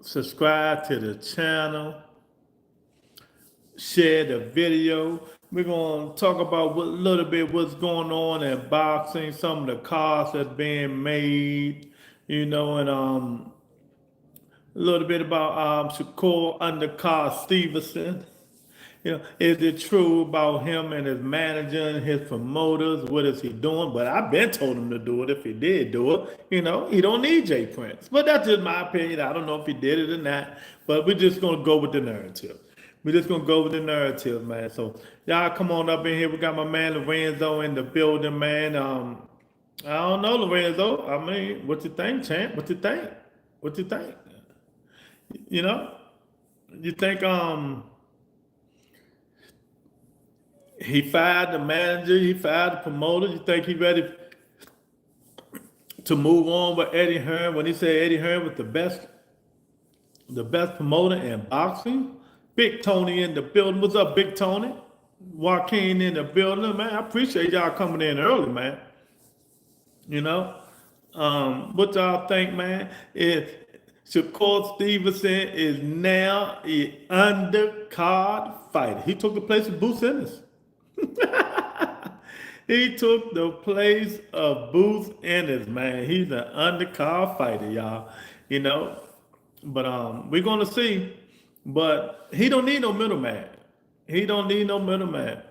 subscribe to the channel, share the video. We're going to talk about a little bit what's going on in boxing, some of the cards that's being made, and a little bit about Shakur undercard Stevenson. Is it true about him and his manager and his promoters? What is he doing? But I've been told him to do it if he did do it. He don't need Jay Prince. But that's just my opinion. I don't know if he did it or not. But we're just gonna go with the narrative. We're just gonna go with the narrative, man. So y'all come on up in here. We got my man Lorenzo in the building, man. I don't know, Lorenzo. I mean, what you think, champ? What you think? What you think? You know? You think he fired the manager, he fired the promoter. You think he ready to move on with Eddie Hearn when he said Eddie Hearn was the best promoter in boxing? Big Tony in the building. What's up, Big Tony? Joaquin in the building, man. I appreciate y'all coming in early, man. What y'all think, man? Is Shakur Stevenson is now an undercard fighter. He took the place of Boots Ennis. He took the place of Boots Ennis, man. He's an undercard fighter, y'all. But we're gonna see. But he don't need no middleman. He don't need no middleman.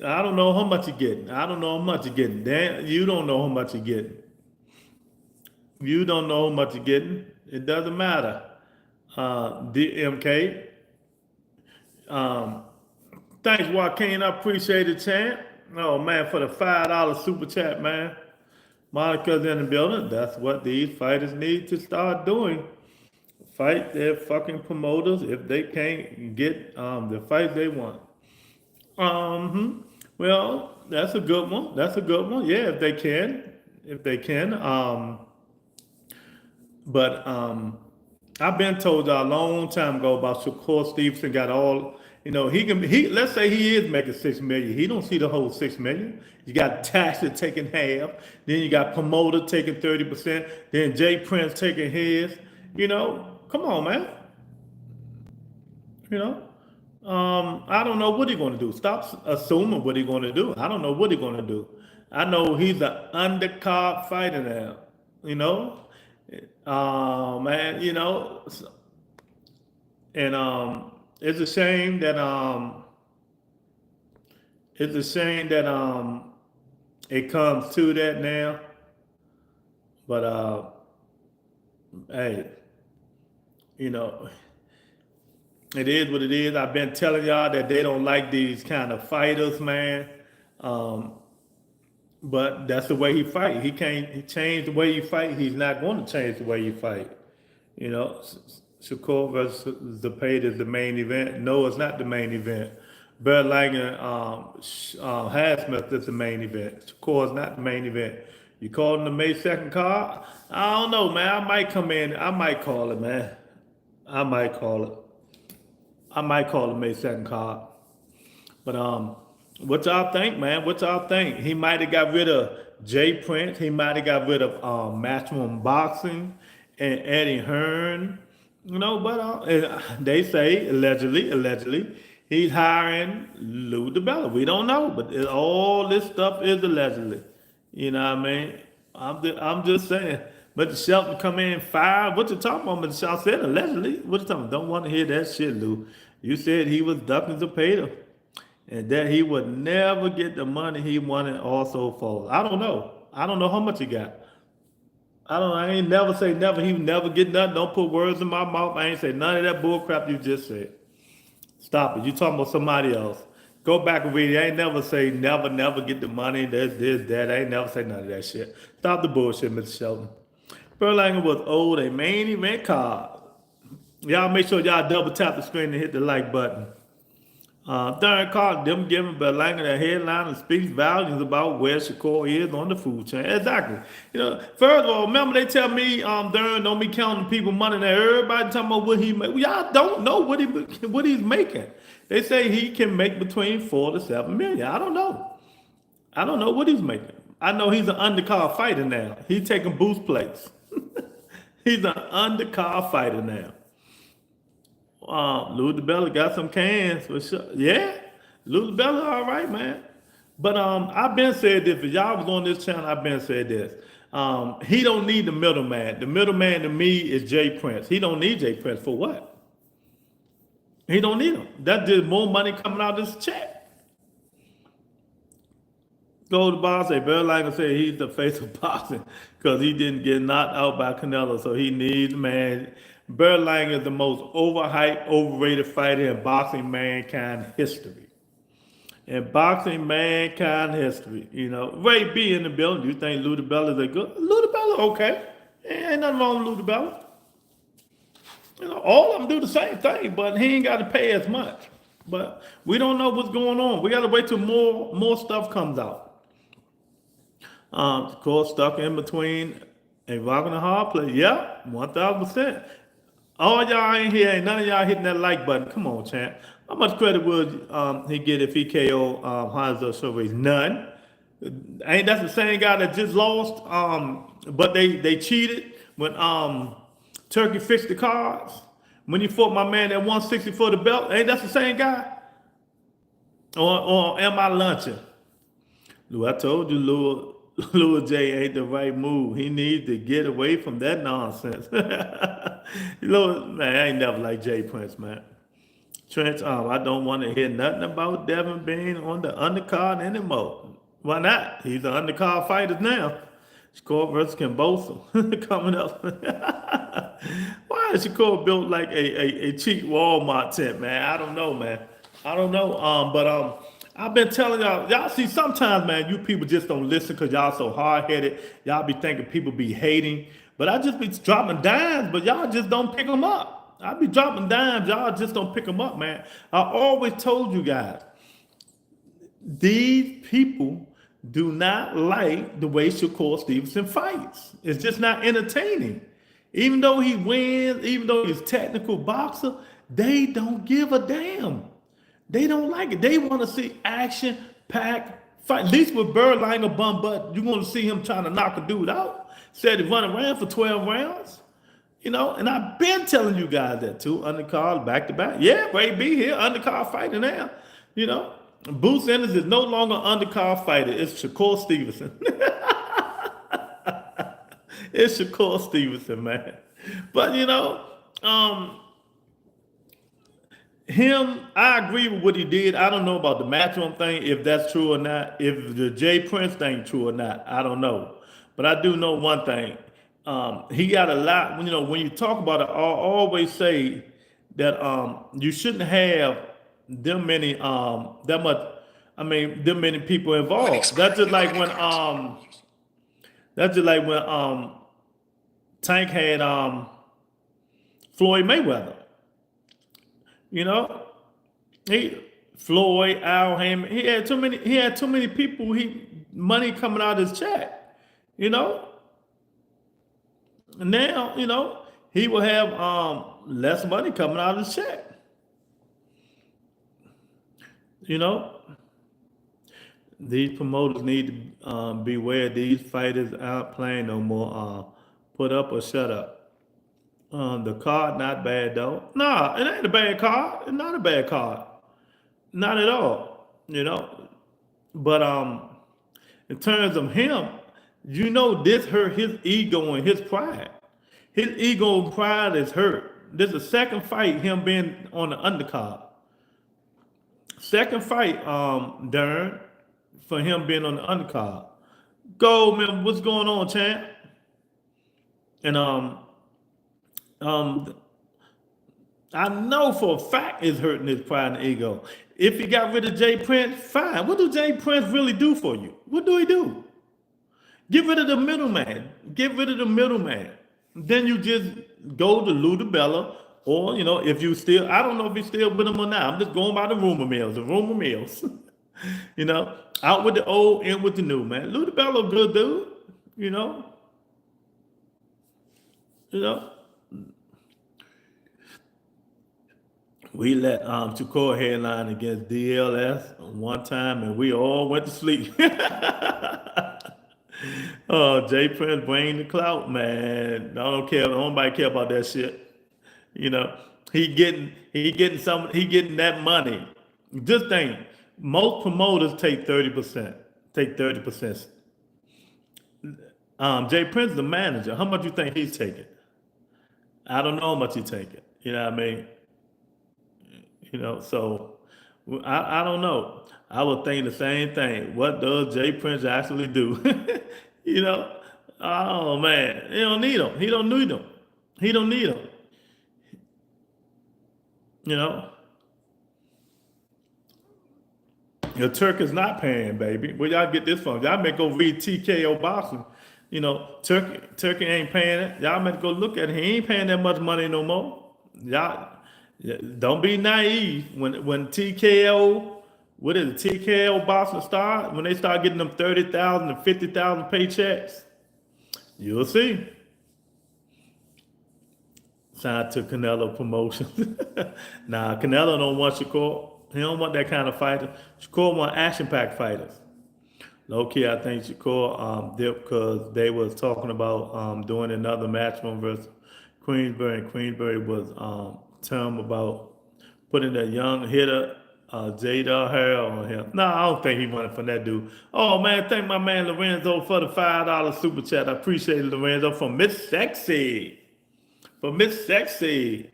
I don't know how much you're getting. I don't know how much you're getting. Dan, you don't know how much you're getting. You don't know how much you're getting. It doesn't matter. DMK. Thanks, Joaquin. I appreciate it, champ. Oh, man, for the $5 super chat, man. Monica's in the building. That's what these fighters need to start doing. Fight their fucking promoters if they can't get the fight they want. Well, that's a good one. That's a good one. Yeah, if they can. If they can. But I've been told a long time ago about Shakur Stevenson got all, he let's say he is making $6 million. He don't see the whole $6 million. You got taxes taking half, then you got promoter taking 30%, then Jay Prince taking his. Come on, man. I don't know what he's gonna do. Stop assuming what he's gonna do. I don't know what he's gonna do. I know he's an undercard fighter now. Man, and it's a shame that it comes to that now. But hey, it is what it is. I've been telling y'all that they don't like these kind of fighters, man. But that's the way he fight. He can't change the way you fight. He's not going to change the way you fight. Shakur versus Zapata is the main event. No, it's not the main event. Bert Langer, Hasmith is the main event. Shakur is not the main event. You calling the May 2nd card? I don't know, man. I might come in. I might call it, man. I might call it. I might call the May 2nd card. But what y'all think, man? What y'all think? He might have got rid of Jay Prince. He might have got rid of Matchroom Boxing and Eddie Hearn. But they say allegedly, he's hiring Lou DiBella. We don't know, but all this stuff is allegedly. You know what I mean? I'm just saying. But Shelton come in fired. What you talking about? But Shelton said allegedly. What you talking about? Don't want to hear that shit, Lou. You said he was ducking Zapata. And that he would never get the money he wanted also for. I don't know. I don't know how much he got. I ain't never say never. He would never get nothing. Don't put words in my mouth. I ain't say none of that bull crap you just said. Stop it. You talking about somebody else. Go back and read it. I ain't never say never get the money. This, that. I ain't never say none of that shit. Stop the bullshit, Mr. Shelton. Berlanger was owed a main event card. Y'all make sure y'all double tap the screen and hit the like button. Third card, them giving Berlanger the headline and speaks volumes about where Shakur is on the food chain. Exactly. First of all, remember they tell me, Darren don't be counting people money. Now everybody talking about what he make. Y'all don't know what he's making. They say he can make between $4 to $7 million. I don't know. I don't know what he's making. I know he's an undercard fighter now. He's taking boost plates. He's an undercard fighter now. Lou DiBella got some cans for sure. Yeah, Lou DiBella, all right, man. But I've been said this. If y'all was on this channel, I've been said this. He don't need the middleman. The middleman to me is Jay Prince. He don't need Jay Prince for what? He don't need him. That's just more money coming out of this check. Go to boxing. Bill Langer said he's the face of boxing because he didn't get knocked out by Canelo, so he needs, man. Bill Langer is the most overhyped, overrated fighter in boxing mankind history. In boxing mankind history, you know. Ray B in the building. You think Lou DiBella is a good? Lou DiBella, okay. Ain't nothing wrong with Lou DiBella. You know, all of them do the same thing, but he ain't got to pay as much. But we don't know what's going on. We got to wait till more stuff comes out. Of course, stuck in between a rock and a hard place. Yeah, 1,000%. All y'all in here, ain't none of y'all hitting that like button. Come on, champ. How much credit would he get if he KO Hanzo Chavez? None. Ain't that the same guy that just lost? But they cheated when Turkey fixed the cards. When you fought my man at 160 for the belt, ain't that the same guy? Or am I lunching? Lou, I told you, Louis J ain't the right move. He needs to get away from that nonsense. Man, I ain't never like Jay Prince, man. Trent, I don't want to hear nothing about Devin being on the undercard anymore. Why not? He's an undercard fighter now. Shakur versus Kimbosa coming up. Why is Shakur built like a cheap Walmart tent, man? I don't know, man. I don't know. But I've been telling y'all see, sometimes, man, you people just don't listen because y'all so hard-headed. Y'all be thinking people be hating. But I just be dropping dimes, but y'all just don't pick them up. I be dropping dimes. Y'all just don't pick them up, man. I always told you guys, these people do not like the way Shakur Stevenson fights. It's just not entertaining. Even though he wins, even though he's a technical boxer, they don't give a damn. They don't like it. They want to see action-packed fight. At least with Berlanger bum butt, you want to see him trying to knock a dude out. Said he run around for 12 rounds. You know, and I've been telling you guys that too. Undercard, back-to-back. Yeah, Ray B here, undercard fighter now. You know, Bruce Ennis is no longer undercard fighter. It's Shakur Stevenson. It's Shakur Stevenson, man. But, you know, I agree with what he did. I don't know about the matchroom thing, if that's true or not. If the Jay Prince thing true or not, I don't know. But I do know one thing. He got a lot. You know, when you talk about it, I always say that you shouldn't have them many them many people involved. That's just like when Tank had Floyd Mayweather. You know, Floyd, Al Hammond, he had too many people, money coming out of his check, you know. And now, you know, he will have less money coming out of his check. You know, these promoters need to beware these fighters aren't playing no more. Put up or shut up. The card not bad though. Nah, it ain't a bad card. It's not a bad card. Not at all. You know. But in terms of him, you know, this hurt his ego and his pride. His ego and pride is hurt. This is the second fight, him being on the undercard. Second fight, Darren, for him being on the undercard. Goldman, what's going on, champ? And I know for a fact it's hurting his pride and ego. If he got rid of Jay Prince, fine. What do Jay Prince really do for you? What do he do? Get rid of the middleman. Get rid of the middleman. Then you just go to Lou DiBella, or, you know, if you still, I don't know if he's still with him or not. I'm just going by the rumor mills. The rumor mills. You know, out with the old, in with the new, man. Lou DiBella, good dude. You know. You know. We let Shakur headline against DLS one time, and we all went to sleep. Jay Prince bring the clout, man. I don't care. Nobody care about that shit. You know, he getting that money. Just think, most promoters take 30%. Take 30%. Jay Prince, the manager, how much you think he's taking? I don't know how much he's taking. You know what I mean? So I don't know. I would think the same thing. What does Jay Prince actually do? you know, oh man, he don't need him. He don't need him. He don't need him. You know, the Turk is not paying, baby. Where y'all get this from? Y'all may go read TKO boxing. Turkey ain't paying it. Y'all may go look at it. He ain't paying that much money no more. Y'all don't be naive. When TKO, what is it? TKO boxing start, when they start getting them 30,000 and 50,000 paychecks, you'll see. Signed to Canelo Promotions. Nah, Canelo don't want Shakur. He don't want that kind of fighter. Shakur want action-packed fighters. Low key, I think Shakur dipped because they was talking about doing another match one versus Queensbury, and Queensbury was telling him about putting a young hitter, Jada Harrell on him. No, I don't think he wanted from that dude. Oh man, thank my man Lorenzo for the $5 super chat. I appreciate it, Lorenzo, from Miss Sexy. For Miss Sexy.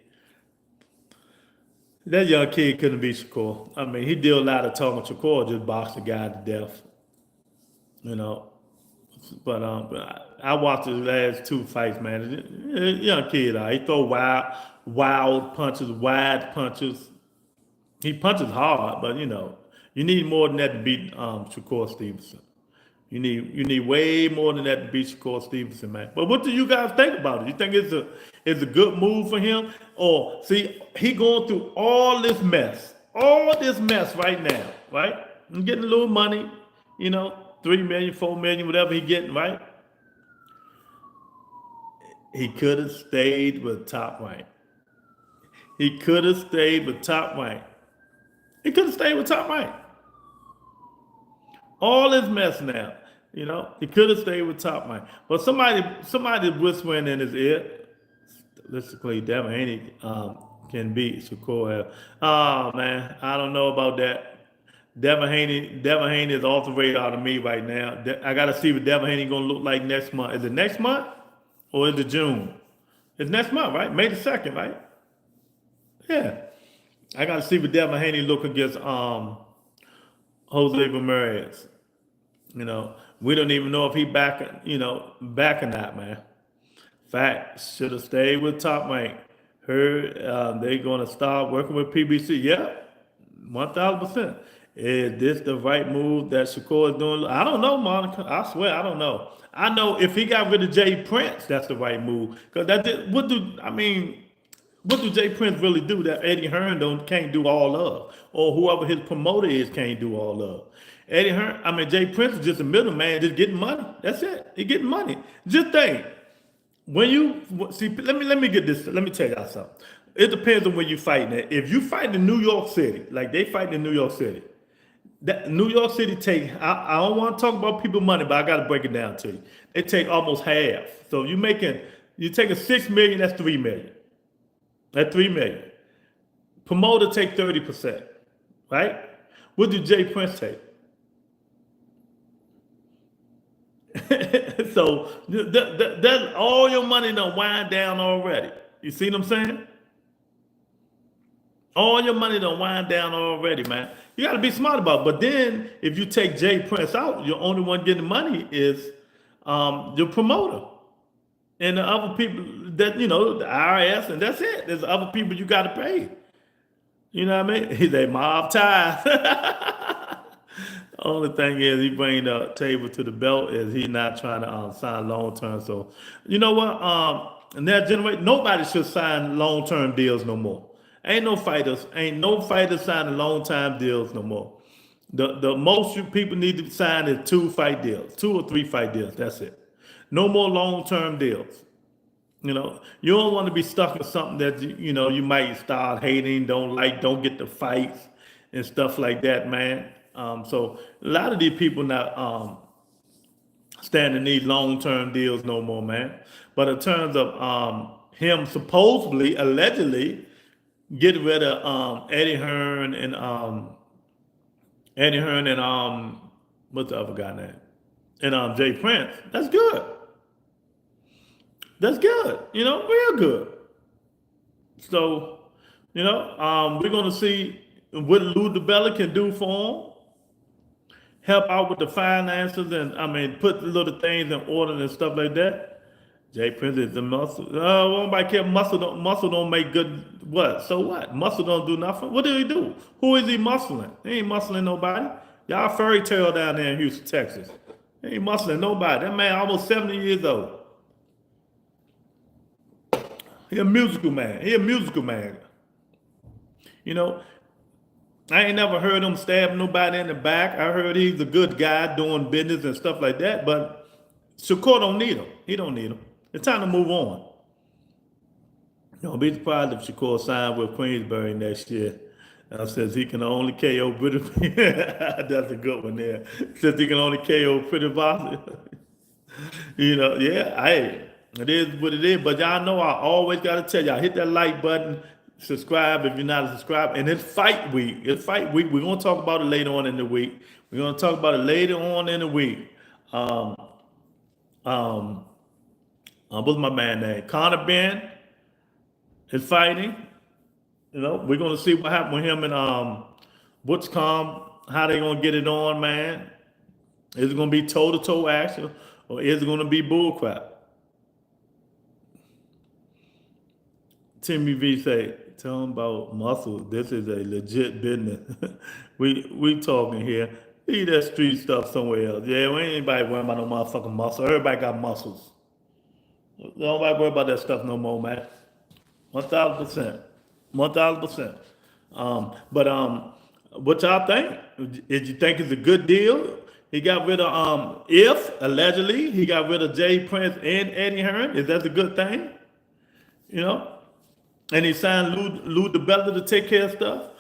That young kid couldn't be Shakur. I mean, he did a lot of talking. Shakur just boxed the guy to death. You know. But I watched his last two fights, man. Young kid, he throw wild punches, wide punches. He punches hard, but you need more than that to beat Shakur Stevenson. You need way more than that to beat Shakur Stevenson, man. But what do you guys think about it? You think it's a good move for him? Or see, he going through all this mess right now, right? I'm getting a little money, 3 million, 4 million, whatever he getting, right? He could have stayed with Top Rank. He could have stayed with Top Rank. He could have stayed with Top Rank. All this mess now, he could have stayed with Top Rank. But somebody whispering in his ear, statistically, Devin Haney can beat Shakur. Oh man, I don't know about that. Devin Haney is off the radar to me right now. I got to see what Devin Haney gonna look like next month. Is it next month or is it June? It's next month, right? May the 2nd, right? Yeah. I got to see what Devin Haney look against Jose Ramirez. We don't even know if he back or not, man. Fact, should have stayed with Top Rank. Heard they gonna start working with PBC. Yeah, 1,000%. Is this the right move that Shakur is doing? I don't know, Monica. I swear, I don't know. I know if he got rid of Jay Prince, that's the right move. Because what do Jay Prince really do that Eddie Hearn can't do all of? Or whoever his promoter is can't do all of? Jay Prince is just a middleman, just getting money. That's it. He getting money. Just think. When you see, let me get this. Let me tell y'all something. It depends on where you fighting at. If you fight in New York City, like they fight in New York City, that New York City take. I don't want to talk about people money, but I got to break it down to you. They take almost half. So you taking 6 million. That's 3 million. That's 3 million. Promoter take 30%, right? What do Jay Prince take? So that's all your money done wind down already. You see what I'm saying? All your money done wind down already, man. You got to be smart about it. But then if you take Jay Prince out, your only one getting money is your promoter. And the other people that, the IRS, and that's it. There's other people you got to pay. You know what I mean? He's a mob tie. Only thing is he bring the table to the belt is he not trying to sign long term. So you know what? In that generation, nobody should sign long term deals no more. Ain't no fighters signing long time deals no more. The most you people need to sign is 2 fight deals, 2 or 3 fight deals. That's it. No more long term deals. You don't want to be stuck in something that you might start hating, don't get the fights and stuff like that, man. So a lot of these people now standing these long-term deals no more, man. But in terms of him supposedly, allegedly getting rid of Eddie Hearn and what's the other guy name? And Jay Prince, that's good. That's good, real good. So, we're gonna see what Lou DiBella can do for him. Help out with the finances and put the little things in order and stuff like that. Jay Prince is the muscle. Nobody care. Muscle don't make good. What? So what? Muscle don't do nothing. What did he do? Who is he muscling? He ain't muscling nobody. Y'all fairy tale down there in Houston, Texas. He ain't muscling nobody. That man almost 70 years old. He a musical man. I ain't never heard him stab nobody in the back. I heard he's a good guy doing business and stuff like that. But Shakur don't need him. He don't need him. It's time to move on. Don't be surprised if Shakur signed with Queensbury next year. Says he can only KO pretty. That's a good one there. Says he can only KO pretty boxing. It is what it is. But y'all know I always got to tell y'all, hit that like button, subscribe if you're not a subscriber. And it's fight week. We're going to talk about it later on in the week. What's my man name? Conor Ben is fighting. We're going to see what happened with him and how they going to get it on, man. Is it going to be toe-to-toe action or is it going to be bullcrap? Timmy V say, tell him about muscle. This is a legit business. we talking here. Leave that street stuff somewhere else. Yeah, we ain't anybody worrying about no motherfucking muscle. Everybody got muscles. Nobody worry about that stuff no more, man. 1,000%. 1,000%. What y'all think? Did you think it's a good deal? He got rid of allegedly he got rid of Jay Prince and Eddie Hearn. Is that a good thing? And he signed Lou DiBella to take care of stuff.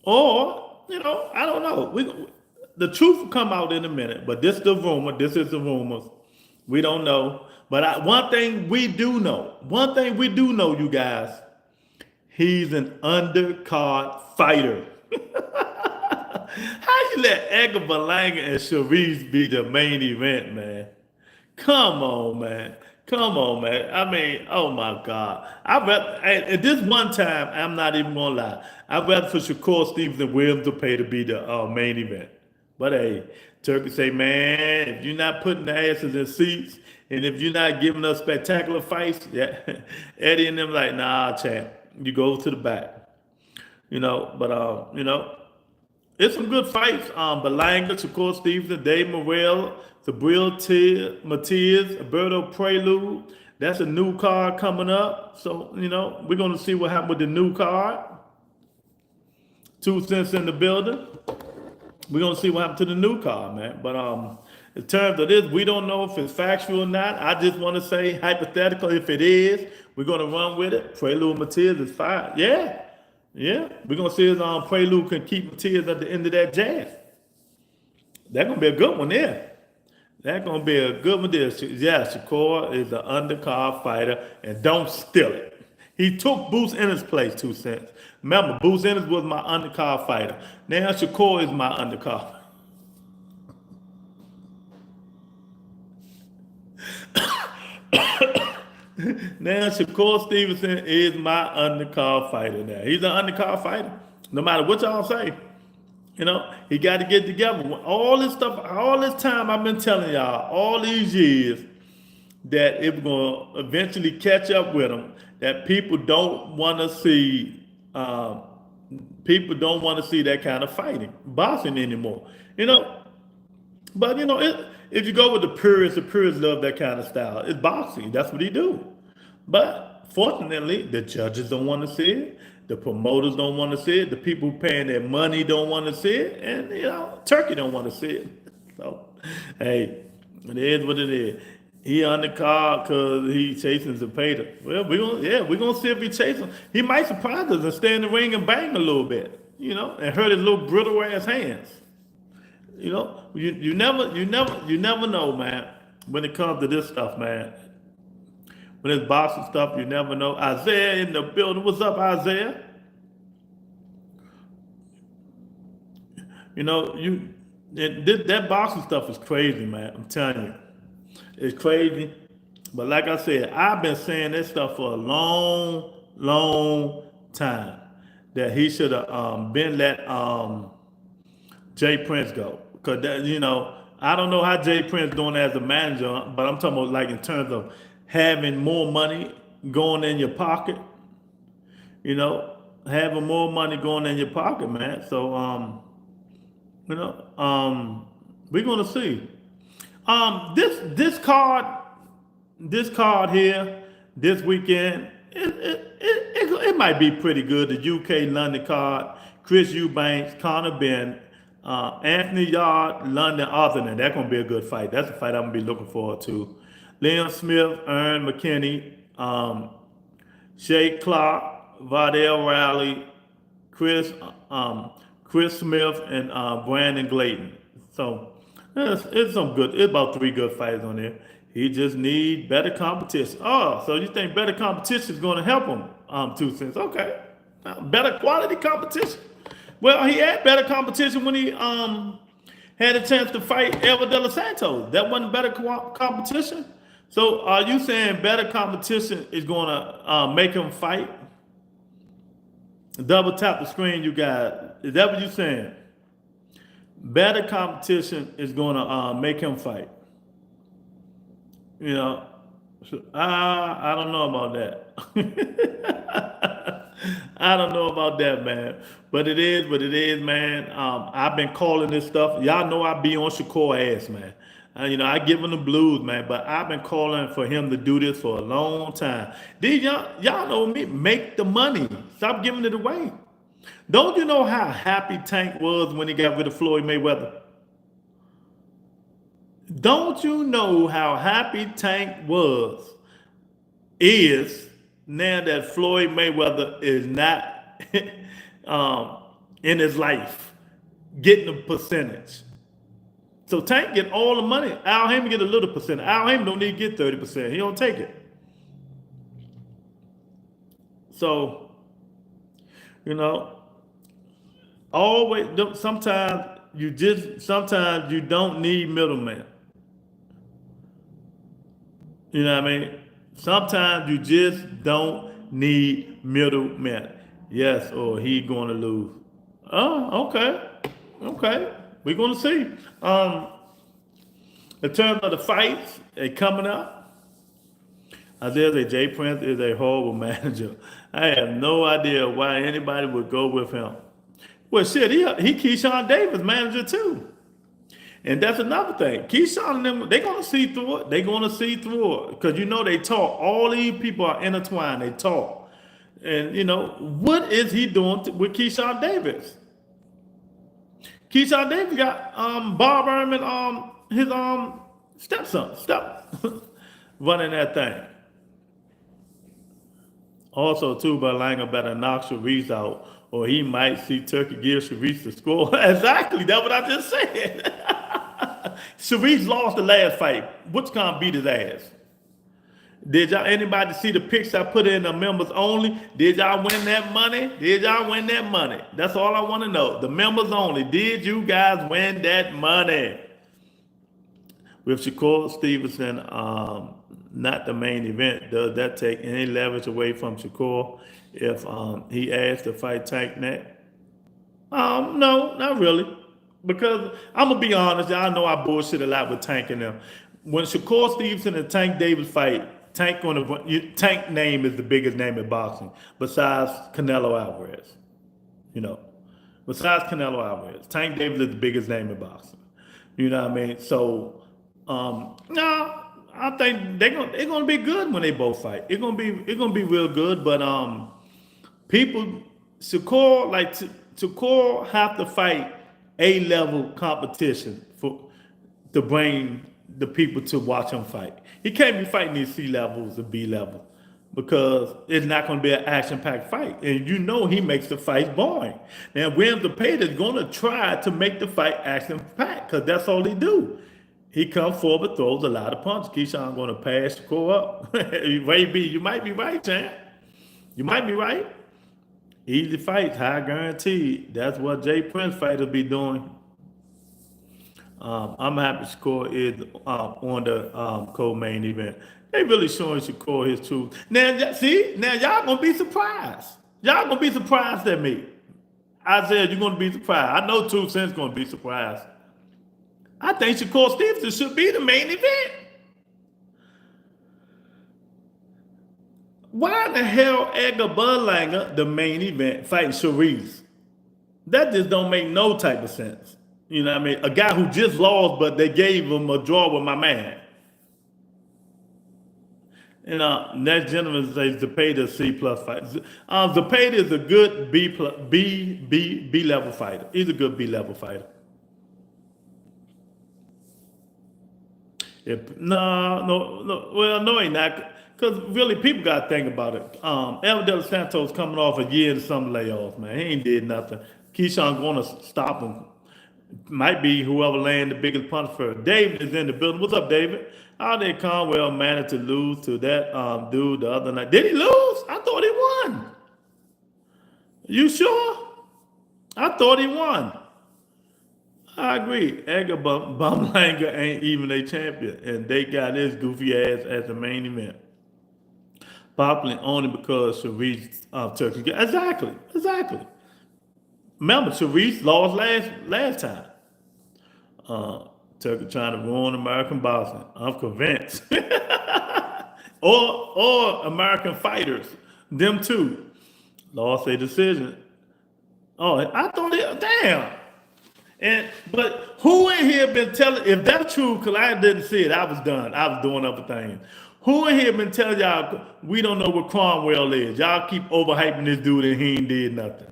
Or, I don't know. The truth will come out in a minute, but this is the rumor. This is the rumors. We don't know. But one thing we do know, you guys, he's an undercard fighter. How you let Edgar Berlanga and Sharice be the main event, man? Come on, man. Oh my God. At this one time, I'm not even gonna lie. I'd rather for Shakur Stevenson and Williams to pay to be the main event. But hey, Turkey say, man, if you're not putting the asses in seats, and if you're not giving us spectacular fights, yeah, Eddie and them like, nah, champ, you go to the back. It's some good fights. Berlanga, Shakur Stevenson, Dave Morrell, Sabril Matias, Alberto Prelude. That's a new card coming up. So, we're going to see what happened with the new card. 2 cents in the building. We're going to see what happened to the new card, man. But in terms of this, we don't know if it's factual or not. I just want to say, hypothetical, if it is, we're going to run with it. Prelude Matias is fine. Yeah. We're going to see if Prelude can keep Matias at the end of that jab. That's going to be a good one there. Yeah, Shakur is an undercard fighter, and don't steal it. He took Bruce Ennis' place, 2 cents. Remember, Bruce Ennis was my undercard fighter. Now Shakur is my undercard. Now Shakur Stevenson is my undercard fighter now. He's an undercard fighter. No matter what y'all say. He got to get together. All this stuff, all this time I've been telling y'all, all these years, that it's going to eventually catch up with him, that people don't want to see that kind of fighting, boxing anymore. But if you go with the purists love that kind of style. It's boxing. That's what he do. But fortunately, the judges don't want to see it. The promoters don't want to see it. The people who paying their money don't want to see it. And, Turkey don't want to see it. So, hey, it is what it is. He on the card because he chasing Zepeda. Well, we're going to see if he chases him. He might surprise us and stay in the ring and bang a little bit, and hurt his little brittle ass hands. You never know, man. when it comes to this stuff, man. When it's boxing stuff, you never know. Isaiah in the building. What's up, Isaiah? You know, that boxing stuff is crazy, man. I'm telling you. It's crazy. But like I said, I've been saying this stuff for a long time. That he should have been let Jay Prince go. Because, I don't know how Jay Prince doing as a manager, but I'm talking about like in terms of having more money going in your pocket. Having more money going in your pocket, man. So, we're gonna see. This card here this weekend, it might be pretty good. The UK London card, Chris Eubanks, Conor Benn, Anthony Yard, London Arthur. That's gonna be a good fight. That's a fight I'm gonna be looking forward to. Liam Smith, Aaron McKinney, Shay Clark, Vardell Riley, Chris Smith, and Brandon Glayton. So it's some good. It's about 3 good fights on there. He just need better competition. Oh, so you think better competition is going to help him? 2 cents. Okay, better quality competition. Well, he had better competition when he had a chance to fight Elva De Los Santos. That wasn't better competition. So are you saying better competition is going to make him fight? Double tap the screen, you guys. Is that what you're saying? Better competition is going to make him fight. I don't know about that. I don't know about that, man. But it is what it is, man. I've been calling this stuff. Y'all know I be on Shakur ass, man. I give him the blues, man. But I've been calling for him to do this for a long time. Y'all know me. Make the money. Stop giving it away. Don't you know how happy Tank was when he got rid of Floyd Mayweather? Don't you know how happy Tank is now that Floyd Mayweather is not in his life, getting a percentage? So Tank get all the money. Al Haymon get a little percent. Al Haymon don't need to get 30%. He don't take it. So, always, sometimes you don't need middlemen. You know what I mean? Sometimes you just don't need middlemen. Yes, or he going to lose. Oh, okay. Okay. We're going to see. In terms of the fights, they coming up. Isaiah said Jay Prince is a horrible manager. I have no idea why anybody would go with him. Well, shit, he Keyshawn Davis manager too. And that's another thing. Keyshawn and them, they're going to see through it. They're going to see through it. Because they talk. All these people are intertwined. They talk. And, what is he doing with Keyshawn Davis? Keyshawn Davis got Bob Ehrman, his stepson, running that thing. Also, too, Berlanga better knock Sharice out, or he might see Turkey give Sharice the score. Exactly, that's what I just said. Sharice lost the last fight. Which kind beat his ass? Did anybody see the pics I put in the members only? Did y'all win that money? Did y'all win that money? That's all I want to know. The members only. Did you guys win that money? With Shakur Stevenson, not the main event, does that take any leverage away from Shakur if he asked to fight Tank next? No, not really. Because I'm going to be honest, y'all know I bullshit a lot with Tank and them. When Shakur Stevenson and Tank Davis fight, Tank name is the biggest name in boxing, besides Canelo Alvarez. Besides Canelo Alvarez, Tank Davis is the biggest name in boxing. You know what I mean? So, no, I think they're gonna be good when they both fight. It's gonna be real good. But Shakur have to fight A-level competition to bring the people to watch him fight. He can't be fighting these C levels or B level because it's not going to be an action-packed fight. And he makes the fight boring. Now, Williams Zepeda is going to try to make the fight action-packed because that's all he do. He comes forward, throws a lot of punches. Keyshawn going to pass the core up. You might be right, champ. You might be right. Easy fights, high guaranteed. That's what Jay Prince fight will be doing. I'm happy Shakur is on the co-main event. They really showing Shakur his truth. Now, see, now y'all gonna be surprised. Y'all gonna be surprised at me. I said you're gonna be surprised. I know 2 Cents gonna be surprised. I think Shakur Stevenson should be the main event. Why the hell Edgar Berlanga, the main event, fighting Sharice? That just don't make no type of sense. You know what I mean? A guy who just lost, but they gave him a draw with my man. And that gentleman says Zepeda C plus fighter. Zepeda is a good B level fighter. He's a good B level fighter. No. Well, no, he not. Because really, people got to think about it. El De Los Santos coming off a year and some layoffs, man. He ain't did nothing. Keyshawn going to stop him. Might be whoever landed the biggest punch first. David is in the building. What's up, David? How did Conwell manage to lose to that dude the other night? Did he lose? I thought he won. You sure? I thought he won. I agree. Edgar Bumlanger ain't even a champion, and they got his goofy ass as the main event. Popular only because Sharice Turkey. Exactly. Remember, Sharice lost last time. Turkey trying to ruin American boxing. I'm convinced. or American fighters. Them too. Lost a decision. Oh, I thought damn. But who in here been telling, if that's true, because I didn't see it, I was done. I was doing other things. Who in here been telling y'all we don't know what Cromwell is? Y'all keep overhyping this dude and he ain't did nothing.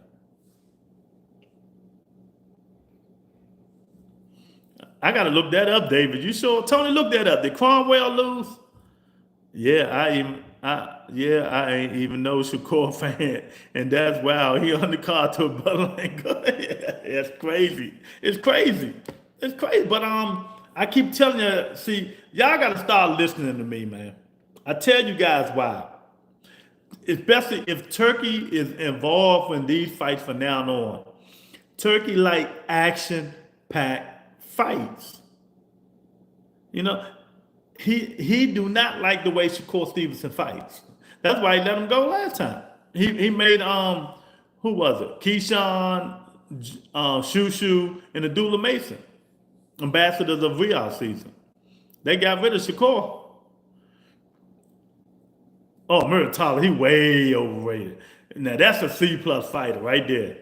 I gotta look that up, David. You sure? Tony, look that up. Did Cromwell lose? Yeah, I ain't even no Shakur fan, and that's wow. He on the card to a Berlanga. That's crazy. It's crazy. But I keep telling you, see, y'all gotta start listening to me, man. I tell you guys why. Especially if Turkey is involved in these fights from now on. Turkey like action-packed fights. You know, he do not like the way Shakur Stevenson fights. That's why he let him go last time. He made who was it? Keyshawn, Shushu, and Adula Mason, ambassadors of Real season. They got rid of Shakur. Oh, Muratalla, he way overrated. Now that's a C plus fighter right there.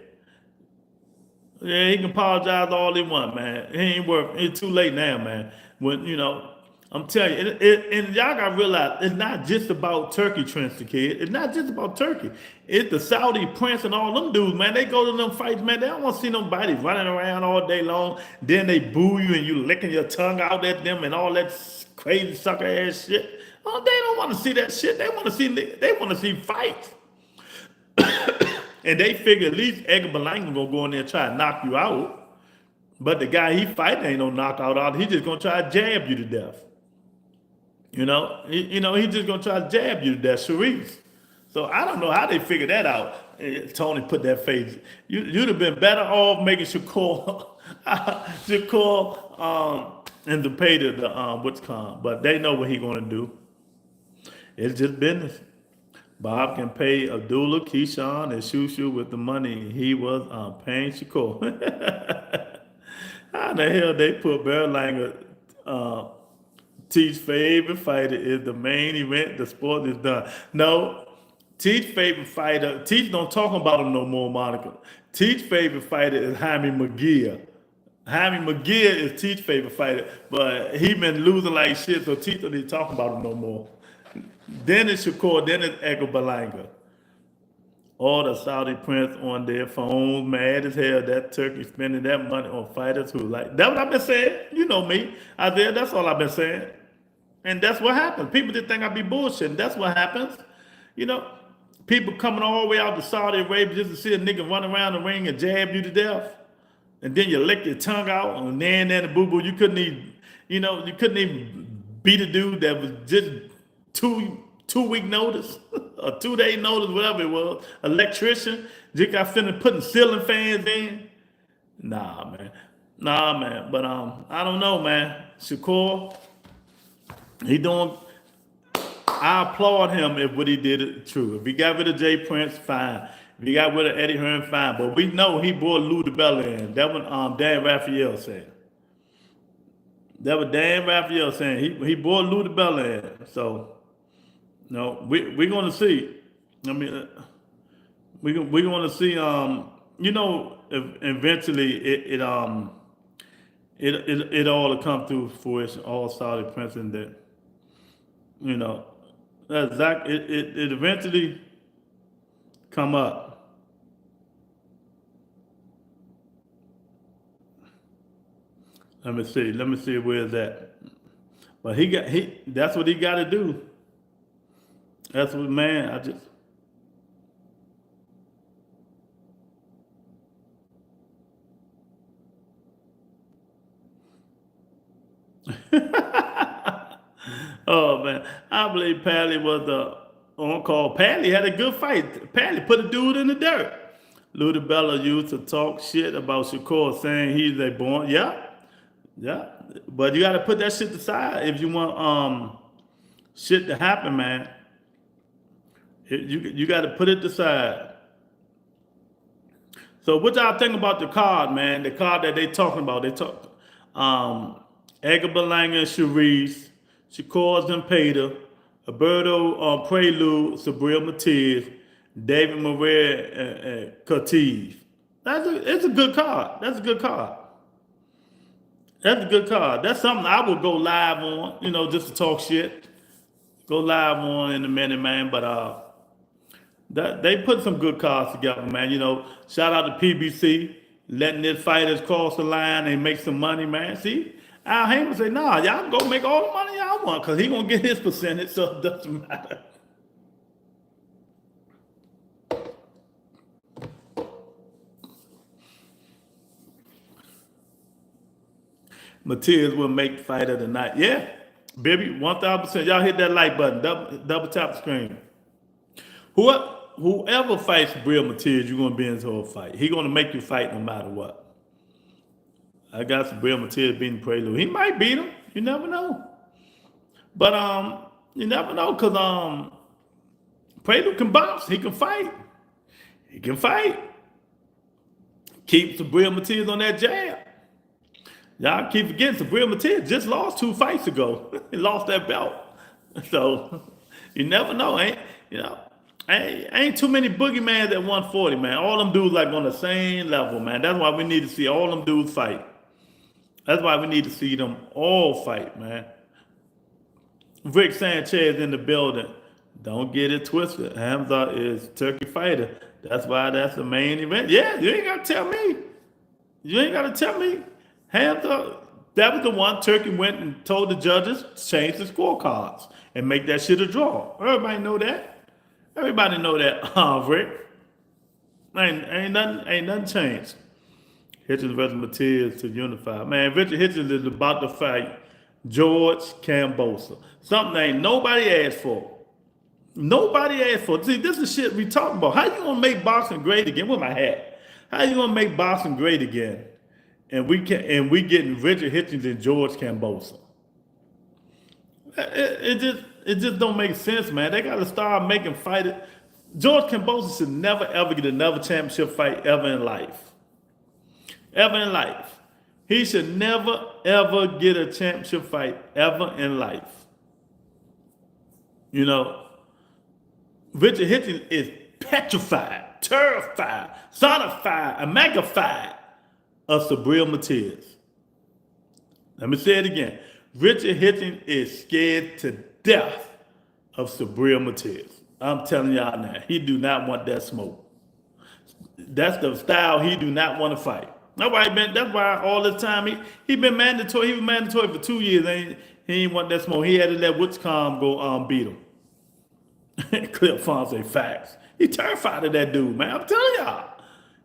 Yeah, he can apologize all he want, man. He ain't worth. It's too late now, man. When I'm telling you, and y'all gotta realize it's not just about Turkey, Trench the Kid. It's not just about Turkey. It's the Saudi Prince and all them dudes, man. They go to them fights, man. They don't want to see nobody running around all day long. Then they boo you and you licking your tongue out at them and all that crazy sucker ass shit. Oh, they don't want to see that shit. They want to see fights. And they figure at least Edgar Berlanga gonna go in there and try to knock you out. But the guy he fighting ain't no knockout out. He just gonna try to jab you to death. He just gonna try to jab you to death, Sharice. So I don't know how they figured that out. Tony put that face. You'd have been better off making Shakur and Zepeda the what's called. But they know what he gonna do. It's just business. Bob can pay Abdullah, Keyshawn, and Shushu with the money he was paying Shakur. How the hell they put Berlanga? Teach's favorite fighter is the main event. The sport is done. No, Teach's favorite fighter. Teach don't talk about him no more, Monica. Teach's favorite fighter is Jaime McGear. Jaime McGear is Teach's favorite fighter, but he been losing like shit, so Teach don't even talk about him no more. Then it's Shakur, then it's Edgar Berlanga. All the Saudi Prince on their phones, mad as hell that Turkey spending that money on fighters who like. That's what I've been saying. You know me. That's all I've been saying. And that's what happens. People just think I be bullshitting. That's what happens. People coming all the way out to Saudi Arabia just to see a nigga run around the ring and jab you to death. And then you lick your tongue out and then the boo-boo. You couldn't even. You know, you couldn't even beat a dude that was just two week notice or 2 day notice, whatever it was. Electrician, just got finished putting ceiling fans in. Nah, man. Nah, man. But I don't know, man. Shakur, he doing. I applaud him if what he did is true. If he got rid of Jay Prince, fine. If he got rid of Eddie Hearn, fine. But we know he brought Lou DiBella in. That what Dan Raphael said. That was Dan Raphael saying he brought Lou DiBella in. So, no, we're gonna see. I mean, we're gonna see. You know, eventually it all will come through fruition. All Saudi princes that, you know, that's exactly it eventually come up. Let me see where's that. But that's what he got to do. That's what, man. I just. Oh man, I believe Pally was on call. Pally had a good fight. Pally put a dude in the dirt. Lou DiBella used to talk shit about Shakur, saying he's a born. Yeah, yeah. But you got to put that shit aside if you want shit to happen, man. You got to put it aside. So what y'all think about the card, man? The card that they talking about. They talk Edgar Berlanga, Sharice, Shakur Zempeda, Alberto Prelude, Sabril Matiz, David Moreira, and Curtis. It's a good card. That's a good card. That's a good card. That's something I would go live on, you know, just to talk shit. Go live on in a minute, man. But they put some good cards together, man. You know, shout out to PBC, letting their fighters cross the line and make some money, man. See? Al Heyman say, nah, y'all go make all the money y'all want because he going to get his percentage, so it doesn't matter. Matiz will make fight of the night. Yeah, baby, 1,000%. Y'all hit that like button. Double tap the screen. Whoever fights Sabril Matiz, you're going to be into a fight. He's going to make you fight no matter what. I got Sabril Matiz beating Prelude. He might beat him. You never know. But you never know because Prelude can box. He can fight. He can fight. Keep Sabril Matiz on that jab. Y'all keep forgetting Sabril Matiz just lost 2 fights ago. He lost that belt. So you never know, ain't too many boogeymans at 140, man. All them dudes like on the same level, man. That's why we need to see all them dudes fight. That's why we need to see them all fight, man. Rick Sanchez in the building. Don't get it twisted. Hamza is Turkey fighter. That's why that's the main event. Yeah, you ain't got to tell me. You ain't got to tell me. Hamza, that was the one Turkey went and told the judges to change the scorecards and make that shit a draw. Everybody know that. Everybody know that, Rick. Ain't nothing changed. Hitchens versus Matiz to unify. Man, Richard Hitchens is about to fight George Kambosos. Something ain't nobody asked for. Nobody asked for. See, this is shit we talking about. How you gonna make boxing great again? With my hat. How you gonna make boxing great again? And we getting Richard Hitchens and George Kambosos. It just don't make sense, man. They gotta start making fighters. George Kambosos should never ever get another championship fight ever in life. Ever in life. He should never ever get a championship fight ever in life. You know, Richard Hitchens is petrified, terrified, sonified, and magnified of Sabril Matiz. Let me say it again. Richard Hitchens is scared to death of Sabril Matiz. I'm telling y'all now, he do not want that smoke. That's the style he do not want to fight. That's why all this time he been mandatory. He was mandatory for 2 years. He ain't want that smoke. He had to let Witchcom go beat him. Clip Fonse facts. He terrified of that dude, man. I'm telling y'all.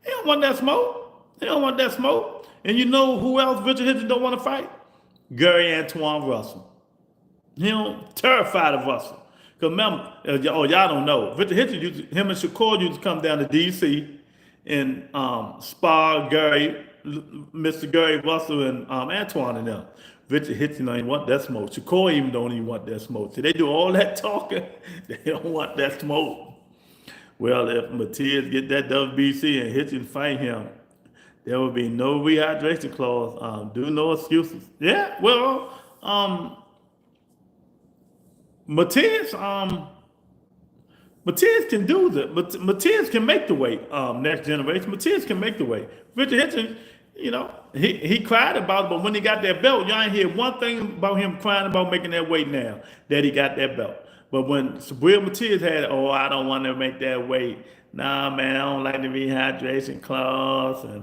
He don't want that smoke. He don't want that smoke. And you know who else Richard Hitchens don't want to fight? Gary Antoine Russell. Terrified of Russell. Because remember, y'all don't know, Richard Hitchens him and Shakur used to come down to D.C. and spar Mr. Gary Russell and Antoine and them. Richard Hitchens don't even want that smoke. Shakur even don't even want that smoke. See, they do all that talking. They don't want that smoke. Well, if Matias get that WBC and Hitchens fight him, there will be no rehydration clause. Do no excuses. Yeah, well, Matias can do that. But Matias can make the weight. Next generation, Matias can make the weight. Richard Hitchens, he cried about it, but when he got that belt, y'all ain't hear one thing about him crying about making that weight now that he got that belt. But when Sabril Matias had, I don't want to make that weight. Nah, man, I don't like the rehydration clause and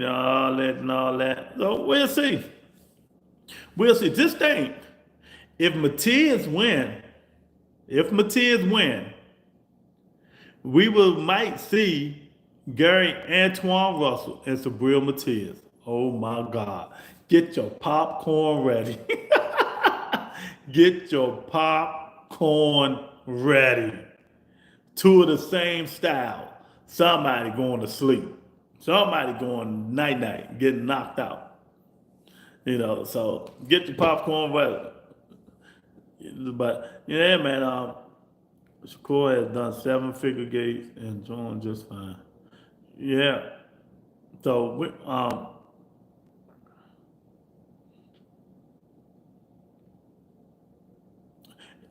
all that and all that. So we'll see. We'll see. This thing, if Matias win, we might see Gary Antoine Russell and Sabril Matias. Oh my God. Get your popcorn ready. Get your popcorn ready. Two of the same style. Somebody going to sleep. Somebody going night-night, getting knocked out. So get your popcorn ready. But yeah, man, Shakur has done 7-figure gates and doing just fine. Yeah. So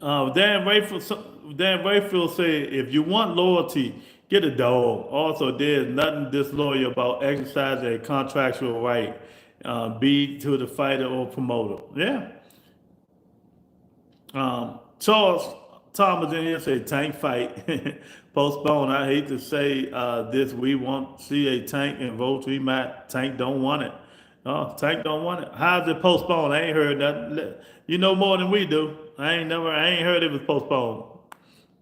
Dan Rayfield said, if you want loyalty, get a dog. Also, there's nothing disloyal about exercising a contractual right, be to the fighter or promoter. Yeah. Charles Thomas in here said, Tank fight postponed. I hate to say this. We won't see a Tank and Roach rematch. Tank don't want it. Tank don't want it. How's it postponed? I ain't heard that. You know more than we do. I ain't heard it was postponed.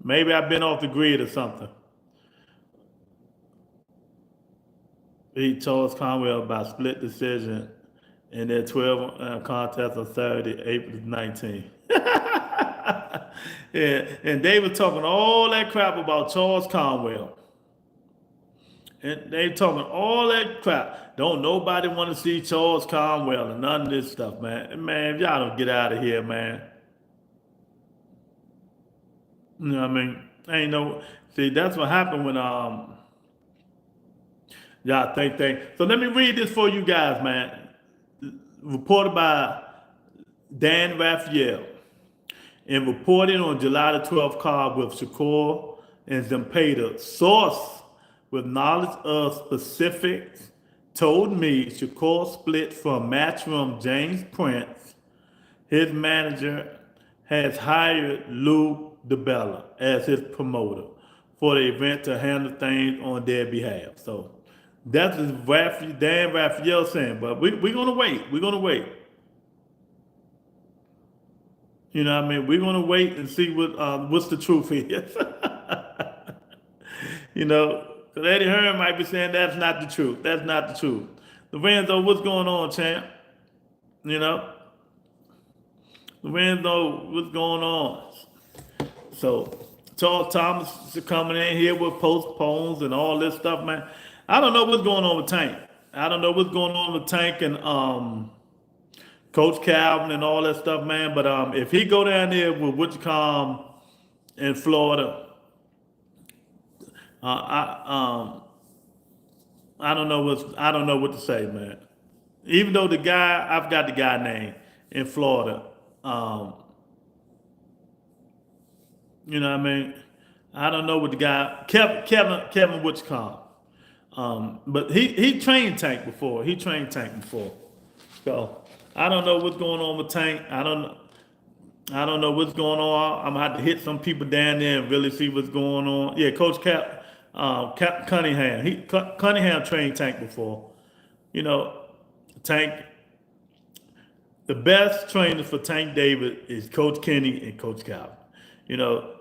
Maybe I've been off the grid or something. He Charles Conwell by split decision in their 12 contest on Saturday, April 19th. Yeah, and they were talking all that crap about Charles Conwell. And they talking all that crap. Don't nobody want to see Charles Conwell and none of this stuff, man. Man, if y'all don't get out of here, man. You know what I mean? Ain't no. See, that's what happened when y'all think. So let me read this for you guys, man. Reported by Dan Raphael. And reported on July the 12th card with Shakur and Zempeda. Source with knowledge of specifics told me Shakur split from Matchroom James Prince. His manager has hired Lou DiBella as his promoter for the event to handle things on their behalf. So that's Dan Raphael saying, but we're going to wait. We're going to wait. You know what I mean? We're going to wait and see what's the truth is. Because Eddie Hearn might be saying that's not the truth. That's not the truth. Lorenzo, what's going on, champ? Lorenzo, what's going on? So, Charles Thomas is coming in here with postpones and all this stuff, man. I don't know what's going on with Tank. I don't know what's going on with Tank and Coach Calvin and all that stuff, man. But if he go down there with Wichita in Florida, I don't know what to say, man. Even though I've got the guy name in Florida. You know what I mean? I don't know what the guy Kevin Wichita. But he trained Tank before. So I don't know what's going on with Tank. I don't know what's going on. I'm gonna have to hit some people down there and really see what's going on. Yeah, Coach Cunningham. Cunningham trained Tank before. Tank. The best trainers for Tank Davis is Coach Kenny and Coach Calvin.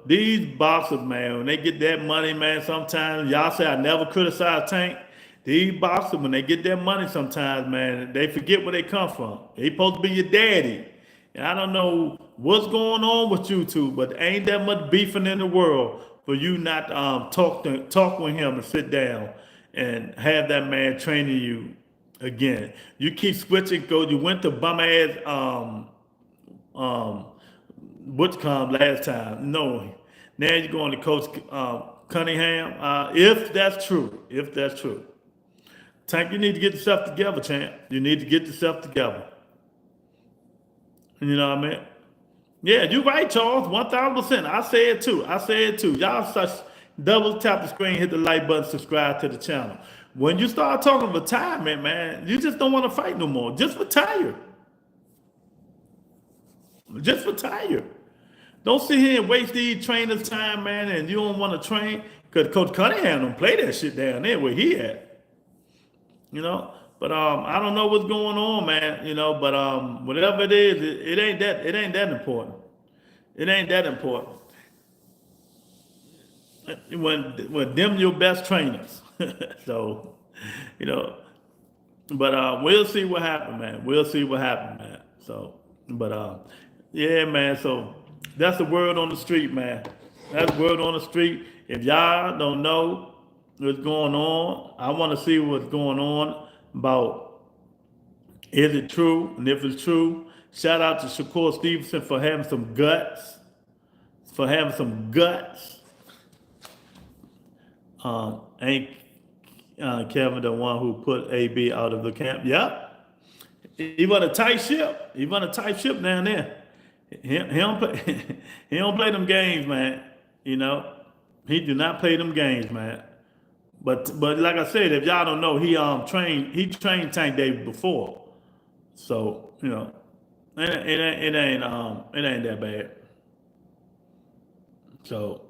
These boxers, man, when they get that money, man, sometimes y'all say I never criticize Tank. These boxers, when they get their money sometimes, man, they forget where they come from. They supposed to be your daddy. And I don't know what's going on with you two, but ain't that much beefing in the world for you not talk with him and sit down and have that man training you again. You keep switching, go. You went to bum ass um Whitcomb last time. No, now you're going to Coach Cunningham. If that's true, Tank, you need to get yourself together, champ. You need to get yourself together. You know what I mean? Yeah, you're right, Charles. 1,000%. I say it too. Y'all such double tap the screen, hit the like button, subscribe to the channel. When you start talking retirement, man, you just don't want to fight no more. Just retire. Don't sit here and waste these trainers' time, man, and you don't want to train because Coach Cunningham don't play that shit down there where he at. You know, but I don't know what's going on, man. You know, but whatever it is, it ain't that important. It ain't that important. When them your best trainers. So, you know, but we'll see what happens, man. So, but yeah, man. So that's the word on the street, man. That's the word on the street. If y'all don't know what's going on, I want to see what's going on about is it true, and if it's true, shout out to Shakur Stevenson for having some guts. Ain't Kevin the one who put AB out of the camp? Yep. He run a tight ship. Down there. He don't play. He don't play them games, man. You know, he do not play them games, man. But like I said, if y'all don't know, he trained Tank Davis before, so you know, it ain't that bad. So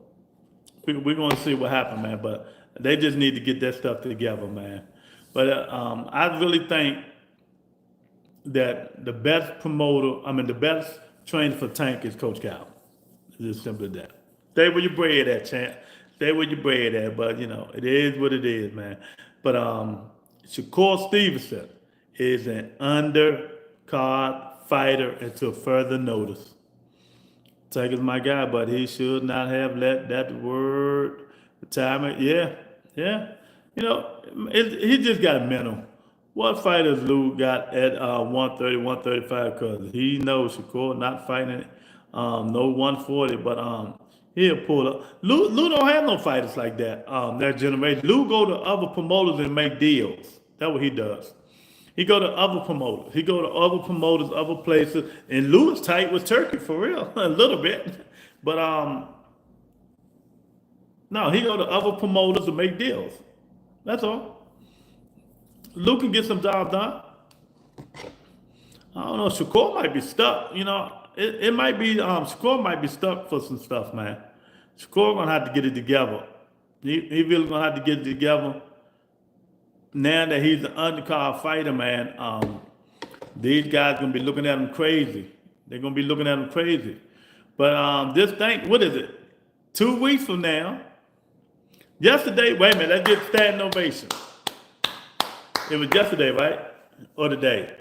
we're gonna see what happens, man. But they just need to get that stuff together, man. But I really think that the best trainer for Tank is Coach Cal. It's as simple as that. Stay where your bread at, champ. Stay where your bread at. But you know, it is what it is, man. But Shakur Stevenson is an undercard fighter until further notice. Tank is my guy, but he should not have let that word retirement. Yeah. You know, he just got mental. What fighters Lou got at 130, 135? Because he knows Shakur not fighting no 140, but he'll pull up. Lou don't have no fighters like that. That generation. Lou go to other promoters and make deals. That's what he does. He go to other promoters. Other places. And Lou is tight with Turkey for real, a little bit. But no, he go to other promoters to make deals. That's all. Lou can get some jobs done. I don't know. Shakur might be stuck. You know, it might be. Shakur might be stuck for some stuff, man. Shakur gonna have to get it together. He really gonna have to get it together. Now that he's an undercard fighter, man, these guys gonna be looking at him crazy. They're gonna be looking at him crazy. But this thing, what is it? 2 weeks from now. Yesterday, wait a minute. Let's get standing ovation. It was yesterday, right? Or today.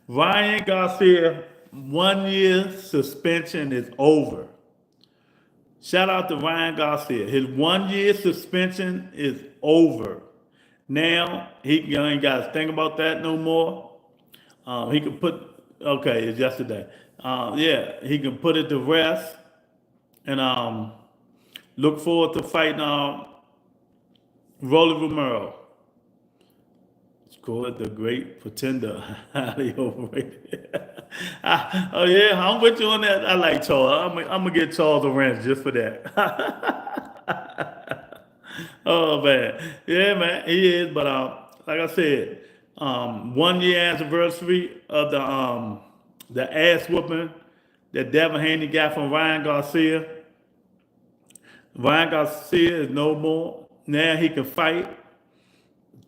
Ryan Garcia, 1 year suspension is over. Shout out to Ryan Garcia. His 1 year suspension is over. Now, he ain't got to think about that no more. He can it's yesterday. He can put it to rest and look forward to fighting Rolly Romero. Call it the great pretender. Highly overrated. I'm with you on that. I like Charles. I'm gonna get Charles a wrench just for that. Oh man, yeah, man, he is. But like I said, 1 year anniversary of the ass whooping that Devin Haney got from Ryan Garcia. Ryan Garcia is no more. Now he can fight.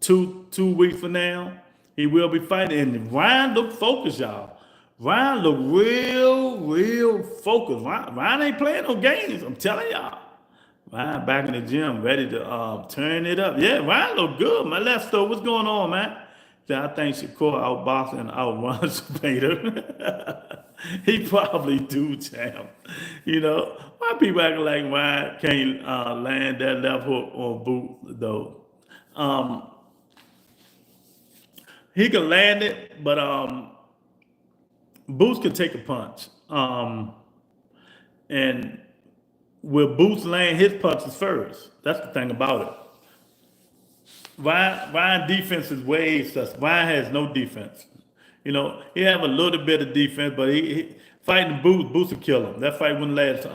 Two weeks from now, he will be fighting. And Ryan look focused, y'all. Ryan look real focused. Ryan ain't playing no games. I'm telling y'all. Ryan back in the gym, ready to turn it up. Yeah, Ryan look good, man. Let's go. What's going on, man? So I think Shakur outboxing and outruns Vader. He probably do, champ. You know, why people acting like Ryan can't land that left hook on Boot, though? Um, he can land it, but Boots can take a punch. And will Boots land his punches first? That's the thing about it. Ryan defense is way sus. Ryan has no defense. You know, he have a little bit of defense, but he fighting Boots will kill him. That fight wouldn't last.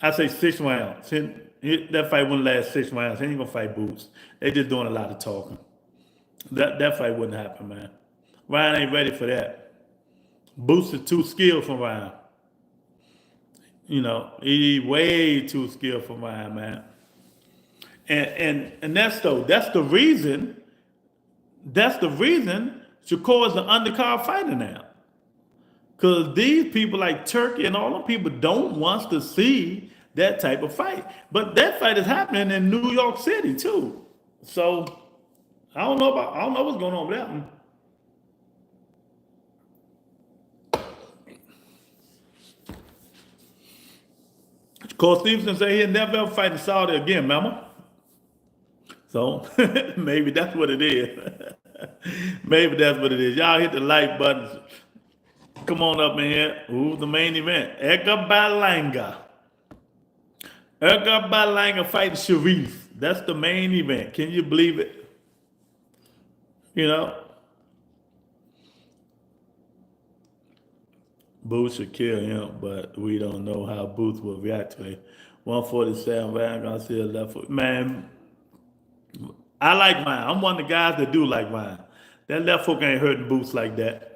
I say 6 rounds. That fight wouldn't last 6 rounds. He ain't gonna fight Boots. They just doing a lot of talking. That fight wouldn't happen, man. Ryan ain't ready for that. Boots is too skilled for Ryan. You know, he way too skilled for Ryan, man. And that's the reason. That's the reason Shakur is an undercard fighter now. Because these people like Turkey and all them people don't want to see that type of fight. But that fight is happening in New York City too. So I don't know what's going on with that one. Shakur Stevenson say he'll never ever fight in Saudi again, remember? So maybe that's what it is. Maybe that's what it is. Y'all hit the like buttons. Come on up in here. Who's the main event? Edgar Berlanga. Edgar Berlanga fighting Sharif. That's the main event. Can you believe it? You know? Booth should kill him, but we don't know how Booth will react to it. 147, Ryan Garcia left foot. Man, I like Ryan. I'm one of the guys that do like Ryan. That left hook ain't hurting Boots like that.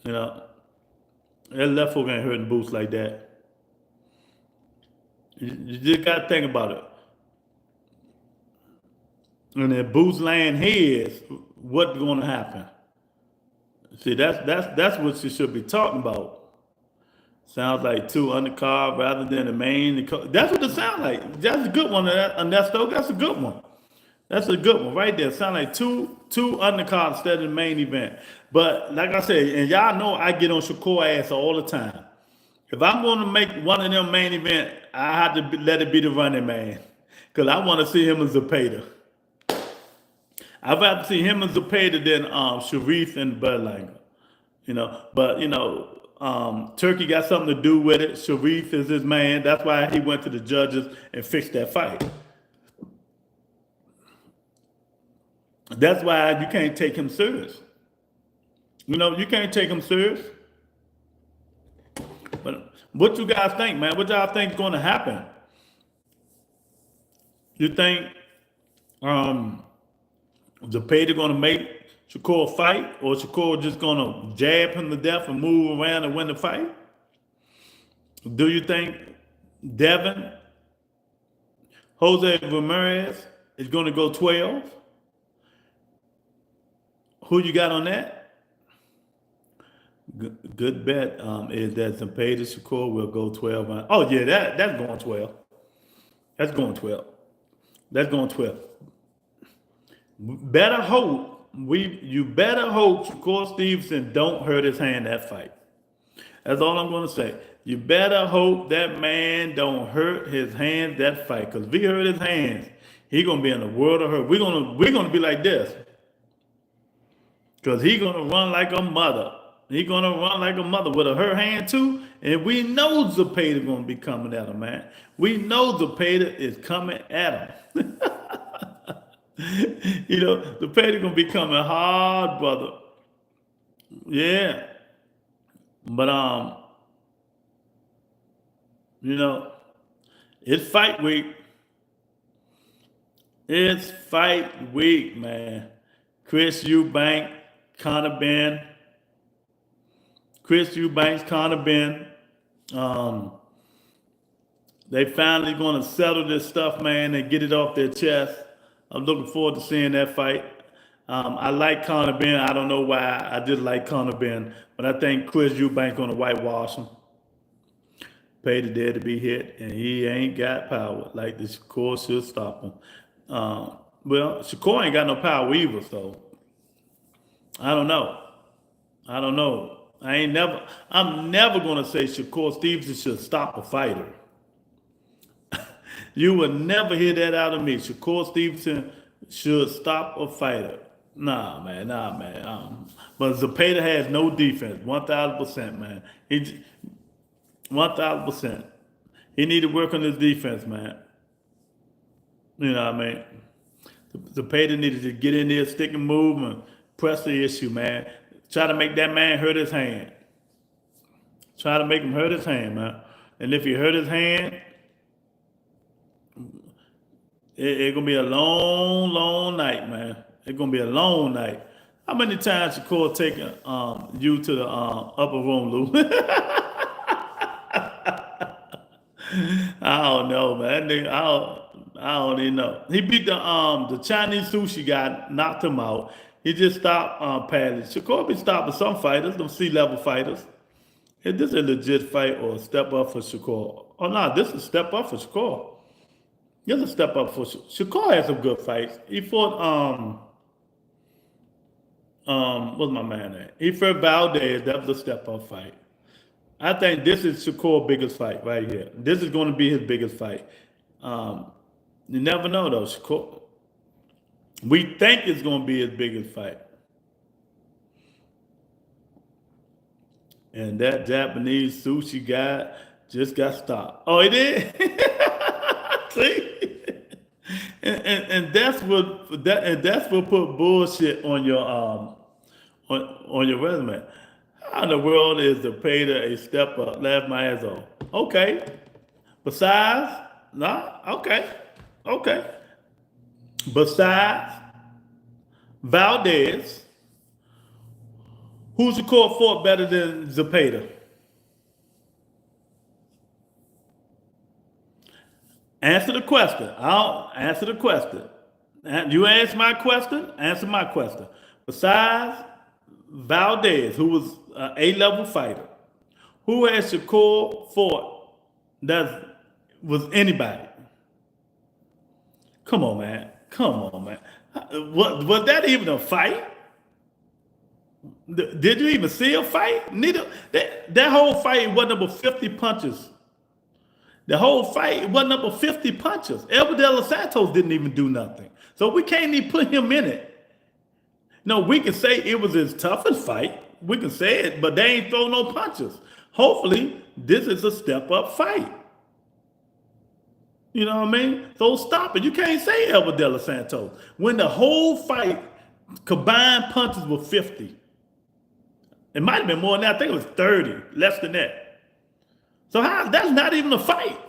You know, that left hook ain't hurting Boots like that. You just got to think about it. And if Boots land heads, what's going to happen? See, that's what you should be talking about. Sounds like 2 undercard rather than the main. That's what it sounds like. That's a good one, Ernesto. That's a good one. That's a good one right there. Sound like two undercards instead of the main event. But like I said, and y'all know I get on Shakur ass all the time. If I'm going to make one of them main event, I have to let it be the running man. Because I want to see him as Zepeda. I'd rather see him as Zepeda than Sharif and Berlanga. You know, but you know, Turkey got something to do with it. Sharif is his man. That's why he went to the judges and fixed that fight. That's why you can't take him serious. You know, you can't take him serious. But what you guys think, man? What y'all think is going to happen? You think Zepeda going to make Shakur fight, or Shakur just going to jab him to death and move around and win the fight? Do you think Devin, Jose Ramirez is going to go 12? Who you got on that? Good bet is that Zepeda Shakur will go 12. Oh yeah, that's going 12. That's going 12. That's going 12. Better hope you better hope Shakur Stevenson don't hurt his hand that fight. That's all I'm going to say. You better hope that man don't hurt his hands that fight. Because if he hurt his hands, he gonna be in a world of hurt. We're gonna be like this. Because he gonna run like a mother. He gonna run like a mother with her hand too. And we know Zepeda gonna be coming at him, man. We know Zepeda is coming at him. You know, Zepeda gonna be coming hard, brother. Yeah. But you know, it's fight week. It's fight week, man. Chris Eubank, Conor Ben. Chris Eubanks, Conor Ben. They finally going to settle this stuff, man, and get it off their chest. I'm looking forward to seeing that fight. I like Conor Ben. I don't know why I just like Conor Ben, but I think Chris Eubank going to whitewash him. Zepeda there to be hit, and he ain't got power. Like the Shakur should stop him. Well, Shakur ain't got no power either, so I don't know. I don't know. I'm never gonna say Shakur Stevenson should stop a fighter. You will never hear that out of me. Shakur Stevenson should stop a fighter. Nah, man, nah, man. But Zepeda has no defense, 1,000%, man. 1,000%. He need to work on his defense, man. You know what I mean? Zepeda needed to get in there, stick and move, and press the issue, man. Try to make that man hurt his hand. Try to make him hurt his hand, man. And if he hurt his hand, it's going to be a long, long night, man. It's going to be a long night. How many times Shakur taking you to the upper room, Lou? I don't know, man. I don't even know. He beat the Chinese sushi guy, knocked him out. He just stopped padding. Shakur be stopping some fighters, them C-level fighters. Is this a legit fight or a step up for Shakur? Oh, no, this is a step up for Shakur. This is a step up for Shakur. Has some good fights. He fought, what's my man name? He fought Valdez. That was a step up fight. I think this is Shakur's biggest fight right here. This is going to be his biggest fight. You never know, though, Shakur. We think it's going to be his biggest fight. And that Japanese sushi guy just got stopped. Oh, he did? See? And that's what put bullshit on your on your resume. How in the world is Zepeda a step up? Laugh my ass off. Okay. Besides, nah, okay. Besides Valdez, who's the court fought better than Zepeda? Answer the question. I'll answer the question. You answer my question, answer my question. Besides Valdez, who was an A-level fighter, who has Shakur fought that was anybody? Come on, man. Was that even a fight? Did you even see a fight? Neither. That whole fight wasn't about 50 punches. The whole fight wasn't up 50 punches. Elba De Los Santos didn't even do nothing. So we can't even put him in it. No, we can say it was his toughest fight. We can say it, but they ain't throw no punches. Hopefully, this is a step-up fight. You know what I mean? So stop it. You can't say Elba De Los Santos. When the whole fight, combined punches were 50. It might have been more than that. I think it was 30, less than that. So that's not even a fight.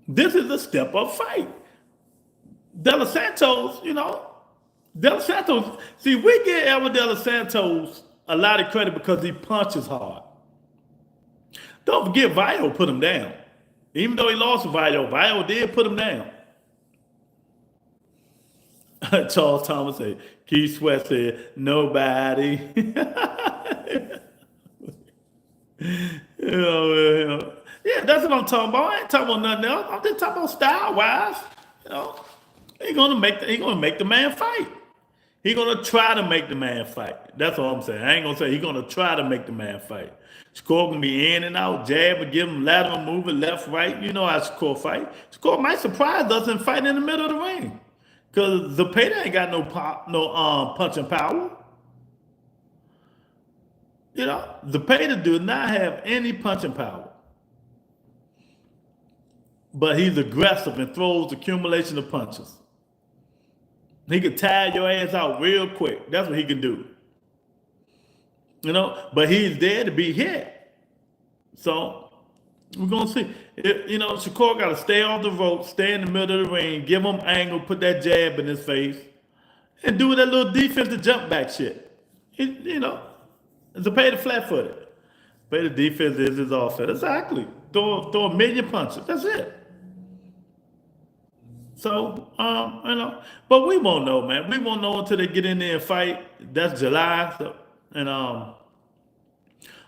This is a step-up fight. De Los Santos, De Los Santos, see, we give Elba De Los Santos a lot of credit because he punches hard. Don't forget, Vio put him down. Even though he lost to Vio did put him down. Charles Thomas said, Keith Sweat said, nobody. Yeah, that's what I'm talking about. I ain't talking about nothing else. I'm just talking about style-wise. He gonna make the man fight. He gonna try to make the man fight. That's all I'm saying. I ain't gonna say he gonna try to make the man fight. Shakur gonna be in and out, jab and give him lateral movement, left, right. You know how Shakur fight. Shakur might surprise us and fight in the middle of the ring. Because Zepeda ain't got no punching power. Zepeda does not have any punching power. But he's aggressive and throws accumulation of punches. He can tire your ass out real quick. That's what he can do. But he's there to be hit. So we're going to see. Shakur got to stay on the rope, stay in the middle of the ring, give him angle, put that jab in his face, and do that little defensive jump back shit. Zepeda flat-footed. Zepeda defense is his offset. Exactly. Throw a million punches. That's it. So, but we won't know, man. We won't know until they get in there and fight. That's July. So, and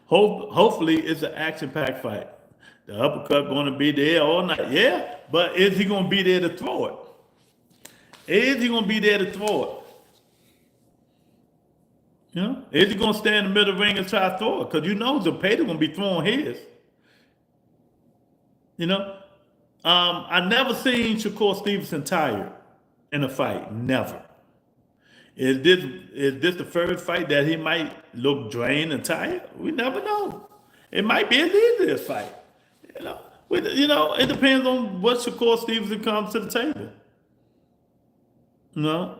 Hopefully, it's an action-packed fight. The uppercut going to be there all night. Yeah, but is he going to be there to throw it? Is he going to be there to throw it? You know, is he going to stand in the middle of the ring and try to throw it? Because you know Zepeda going to be throwing his. You know, I never seen Shakur Stevenson tired in a fight. Never. Is this the first fight that he might look drained and tired? We never know. It might be his easiest fight. It depends on what Shakur Stevenson comes to the table. You know,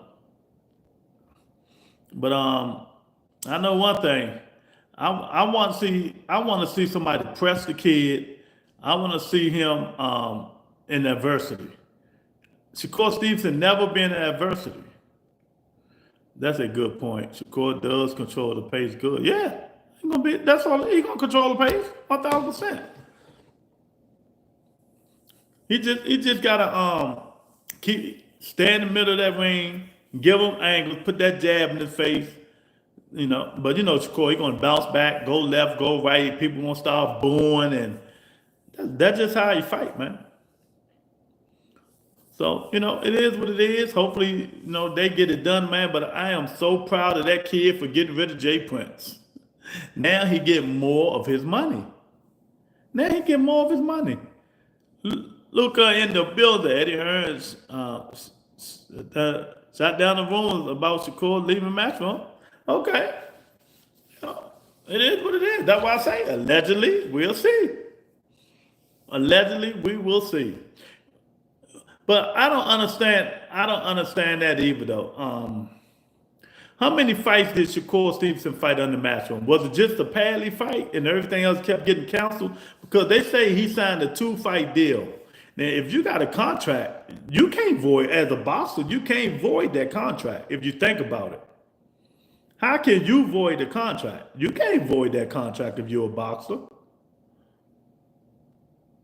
but I know one thing. I want to see somebody press the kid. I want to see him in adversity. Shakur Stevenson never been in adversity. That's a good point. Shakur does control the pace good. Yeah, that's all. He's gonna control the pace 1,000%. He just gotta stay in the middle of that ring, give him angles, put that jab in his face. But Shakur, he's gonna bounce back, go left, go right. People gonna start booing, and that's just how you fight, man. So, it is what it is. Hopefully, they get it done, man. But I am so proud of that kid for getting rid of Jay Prince. Now he get more of his money. Look in the building. Eddie Hearns shot down the rumors about Shakur leaving Matchroom. Okay. It is what it is. That's why I say allegedly, we'll see. Allegedly, we will see. But I don't understand that either, though. How many fights did Shakur Stevenson fight under Matchroom? Was it just a Padley fight and everything else kept getting canceled? Because they say he signed a 2-fight deal. Now, if you got a contract, you can't void, as a boxer, you can't void that contract if you think about it. How can you void the contract? You can't void that contract if you're a boxer.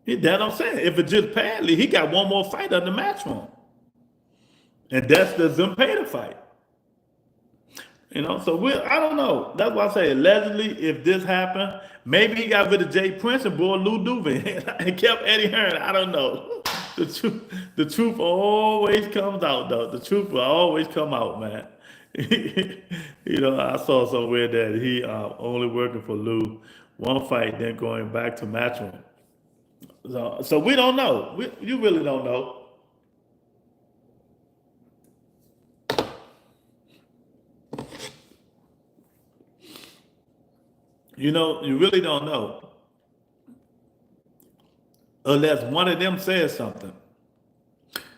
That's what I'm saying. If it's just Padley, he got one more fight under Matchroom. And that's the Zepeda fight. So I don't know. That's why I say allegedly, if this happened, maybe he got rid of Jay Prince and brought Lou Dubin and kept Eddie Hearn. I don't know. The truth always comes out, though. The truth will always come out, man. I saw somewhere that he only working for Lou one fight, then going back to Matchroom. So we don't know. You really don't know. You really don't know. Unless one of them says something.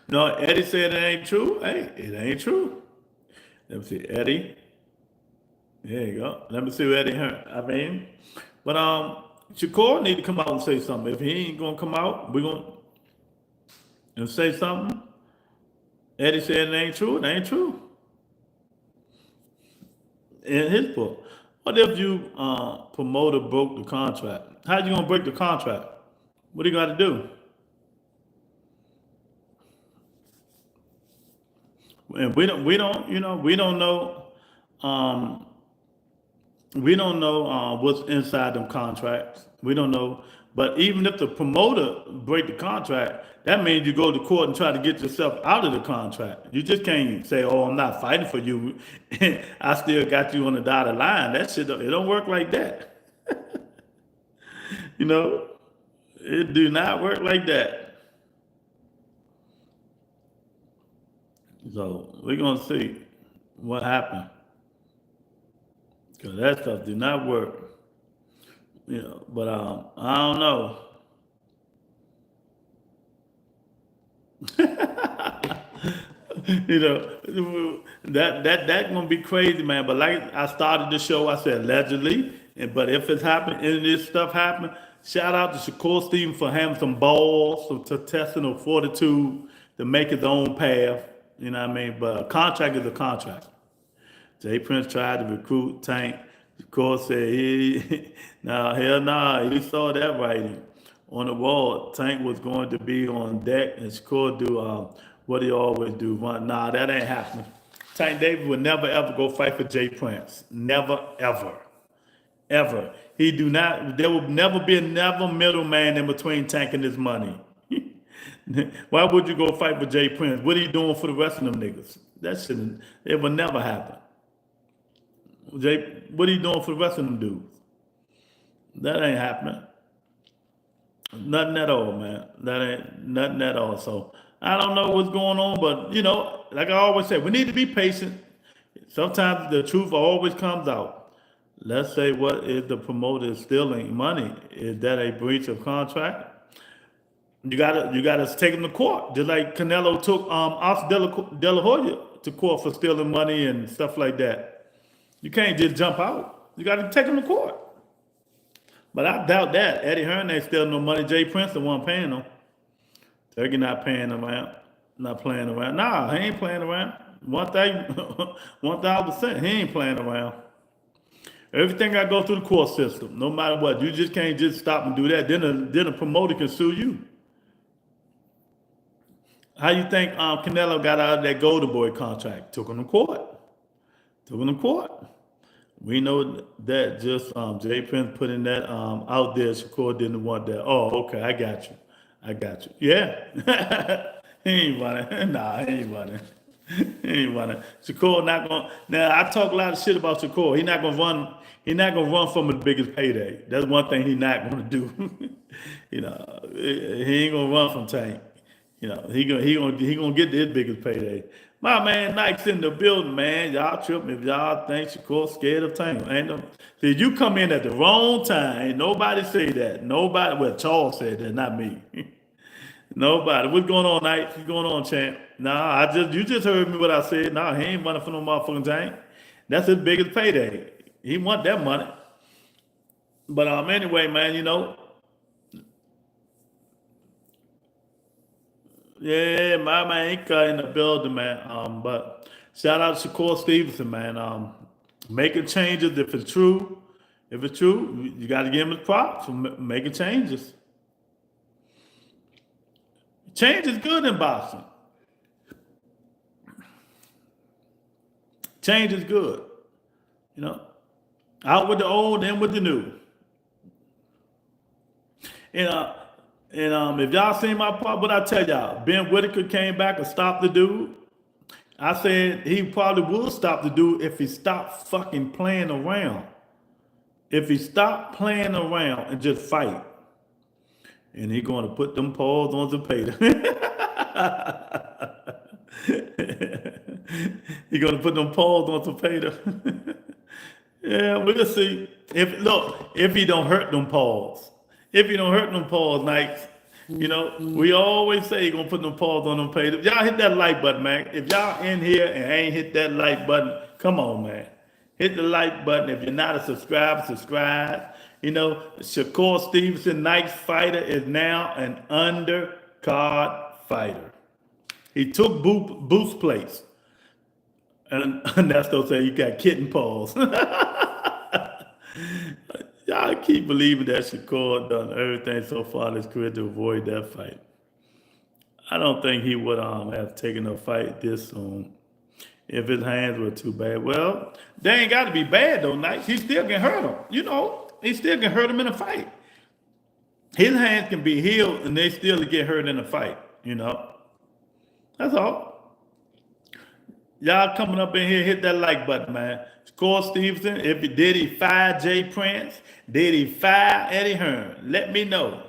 No, Eddie said it ain't true. Hey, it ain't true. Let me see, Eddie. There you go. Let me see what Eddie heard. But Shakur need to come out and say something. If he ain't gonna come out, we're gonna say something. Eddie said it ain't true. It ain't true. In his book, what if you promoter broke the contract? How you gonna break the contract? What do you got to do? And we don't know. We don't know what's inside them contracts. We don't know. But even if the promoter break the contract, that means you go to court and try to get yourself out of the contract. You just can't say, "Oh, I'm not fighting for you. I still got you on the dotted line." That shit, it don't work like that. It do not work like that. So we're gonna see what happened. Because that stuff did not work. But I don't know. That gonna be crazy, man. But like I started the show, I said allegedly. But if it's happened and this stuff happened, shout out to Shakur Stevenson for having some balls, some intestinal fortitude to make his own path. You know what I mean? But a contract is a contract. Jay Prince tried to recruit Tank. Shakur said hell nah, he saw that writing on the wall. Tank was going to be on deck, and Shakur do what he always do. Nah, that ain't happening. Tank Davis would never ever go fight for Jay Prince. Never ever. ever. He do not. There will never be never middleman in between Tank and his money. Why would you go fight with Jay Prince? What are you doing for the rest of them niggas? That shouldn't. It will never happen. Jay, what are you doing for the rest of them dudes? That ain't happening. Nothing at all, man. That ain't nothing at all. So I don't know what's going on, but like I always say, we need to be patient. Sometimes the truth always comes out. Let's say, what if the promoter is stealing money? Is that a breach of contract? You gotta take him to court, just like Canelo took Oscar De La Hoya to court for stealing money and stuff like that. You can't just jump out. You gotta take him to court. But I doubt that. Eddie Hearn ain't stealing no money. Jay Prince the one paying him. Turkey not paying around, not playing around. Nah, he ain't playing around. 1,000%. He ain't playing around. Everything got to go through the court system, no matter what. You just can't just stop and do that. Then a promoter can sue you. How you think Canelo got out of that Golden Boy contract? Took him to court. We know that just Jay Prince putting that out there. Shakur didn't want that. Oh, okay, I got you. Yeah. He ain't running. Nah, he ain't running. Shakur not going. Now I talk a lot of shit about Shakur. He not gonna run. He not gonna run from the biggest payday. That's one thing he not gonna do. He ain't gonna run from Tank. He gonna get his biggest payday. My man Nike's in the building, man. Y'all tripping if y'all think Shakur scared of Tank. See, you come in at the wrong time. Ain't nobody say that. Nobody. Well, Charles said that, not me. Nobody. What's going on, Nike? What's going on, champ? Nah, you just heard me what I said. Nah, he ain't running for no motherfucking Tank. That's his biggest payday. He want that money. But anyway, man, yeah, my man Inca in the building, man. But shout out to Shakur Stevenson, man. Making changes if it's true. If it's true, you got to give him the props for making changes. Change is good in boxing. Change is good. Out with the old, in with the new. And if y'all seen my part, what I tell y'all, Ben Whitaker came back and stopped the dude. I said he probably will stop the dude if he stopped fucking playing around. If he stopped playing around and just fight. And he going to put them paws on Zepeda. He going to put them paws on Zepeda. Yeah, we'll see. If he don't hurt them paws. If he don't hurt them paws, Nikes, we always say he going to put them paws on them Zepeda. Y'all hit that like button, man. If y'all in here and ain't hit that like button, come on, man. Hit the like button. If you're not a subscriber, subscribe. Shakur Stevenson, Nike's fighter, is now an undercard fighter. He took Booth's place. And that's still saying you got kitten paws. Y'all keep believing that Shakur done everything so far in his career to avoid that fight. I don't think he would have taken a fight this soon if his hands were too bad. Well, they ain't got to be bad, though, Nike. He still can hurt him, He still can hurt him in a fight. His hands can be healed and they still get hurt in a fight, That's all. Y'all coming up in here, hit that like button, man. Shakur Stevenson, did he fire Jay Prince? Did he fire Eddie Hearn? Let me know.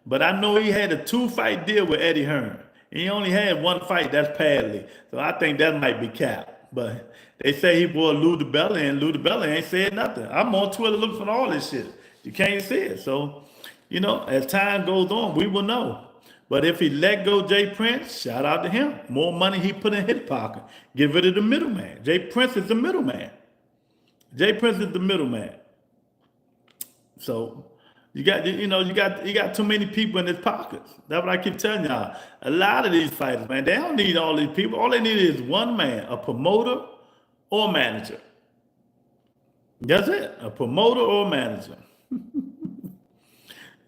But I know he had a 2-fight deal with Eddie Hearn. He only had 1 fight, that's Padley. So I think that might be cap. But they say he bought Lou DiBella, and Lou DiBella ain't said nothing. I'm on Twitter looking for all this shit. You can't see it. So, as time goes on, we will know. But if he let go Jay Prince, shout out to him. More money he put in his pocket. Get rid of the middleman. Jay Prince is the middleman. So you got too many people in his pockets. That's what I keep telling y'all. A lot of these fighters, man, they don't need all these people. All they need is one man, a promoter or manager. That's it. A promoter or manager.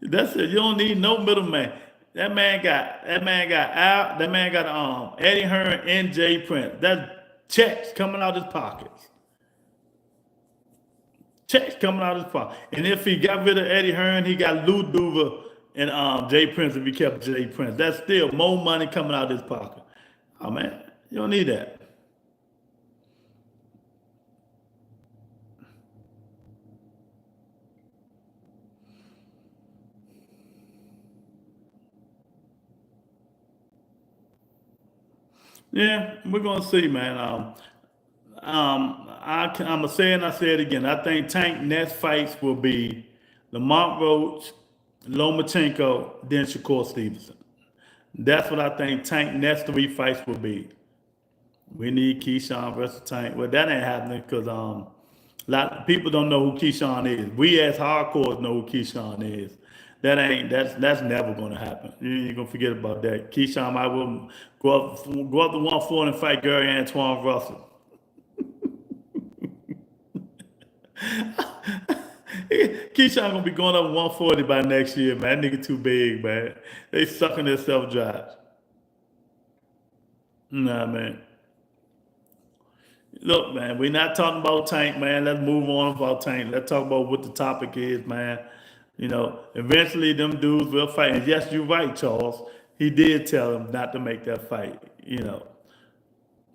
That's it. You don't need no middleman. That man got Eddie Hearn and Jay Prince. That's checks coming out his pockets. Checks coming out of his pocket. And if he got rid of Eddie Hearn, he got Lou Duva and Jay Prince if he kept Jay Prince. That's still more money coming out of his pocket. Oh man, you don't need that. Yeah, we're gonna see, man. I'm gonna say it and I say it again. I think Tank next fights will be Lamont Roach, Lomachenko, then Shakur Stevenson. That's what I think Tank next 3 fights will be. We need Keyshawn versus Tank. Well, that ain't happening because a lot of people don't know who Keyshawn is. We as hardcores know who Keyshawn is. That's never gonna happen. You're gonna forget about that. Keyshawn might well go up to 140 and fight Gary Antoine Russell. Keyshawn gonna be going up 140 by next year, man. That nigga too big, man. They sucking themselves dry. Nah, man. Look, man, we're not talking about Tank, man. Let's move on about Tank. Let's talk about what the topic is, man. Eventually them dudes will fight. And yes, you're right, Charles. He did tell him not to make that fight.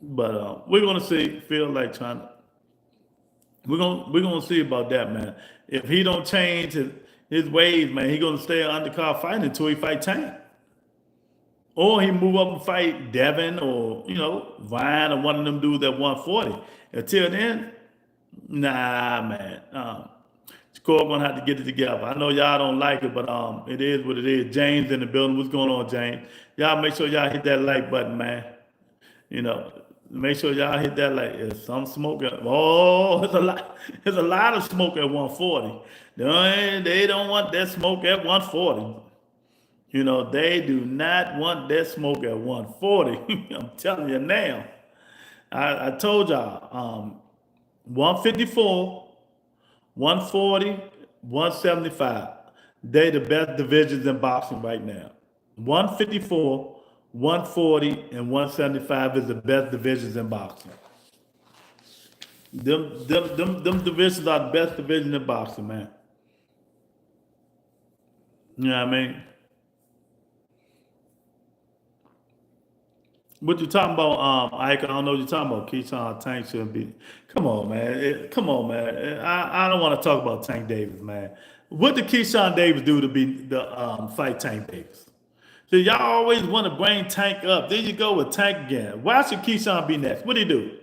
But we're gonna see. Feel like trying to. We're gonna see about that, man. If he don't change his ways, man, he gonna stay an undercard fighting until he fight Tank. Or he move up and fight Devin or, Ryan or one of them dudes at 140. Until then, nah, man. Score gonna have to get it together. I know y'all don't like it, but it is what it is. James in the building. What's going on, James? Y'all make sure y'all hit that like button, man. Make sure y'all hit that like. There's some smoke. There's a lot. There's a lot of smoke at 140. They don't want that smoke at 140. They do not want that smoke at 140. I'm telling you now. I told y'all, 154, 140, 175. They the best divisions in boxing right now. 154, 140, and 175 is the best divisions in boxing. Them divisions are the best division in boxing, man. You know what I mean? What you talking about, Ike? I don't know what you're talking about. Keyshawn Tank shouldn't be. Come on, man. Come on, man. I don't want to talk about Tank Davis, man. What did Keyshawn Davis do to be the fight Tank Davis? So y'all always want to bring Tank up. There you go with Tank again. Why should Keyshawn be next? What did he do?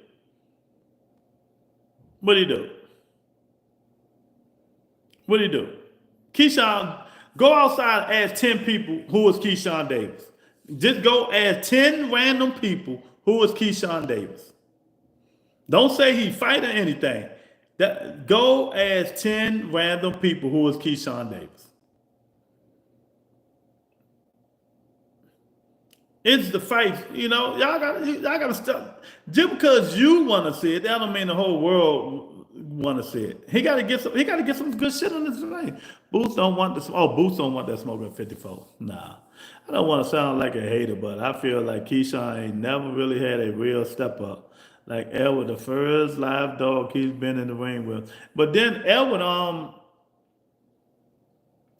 What did he do? What did he do? Keyshawn, go outside and ask 10 people who was Keyshawn Davis. Just go ask 10 random people who was Keyshawn Davis. Don't say he fight or anything. Go ask 10 random people who was Keyshawn Davis. It's the fight, y'all gotta stop. Just because you want to see it, that don't mean the whole world want to see it. He gotta get some good shit on this tonight. Boots don't want Boots don't want that smoke at 54. Nah. I don't want to sound like a hater, but I feel like Keyshawn ain't never really had a real step up. Like Elwood, the first live dog he's been in the ring with. But then Elwood,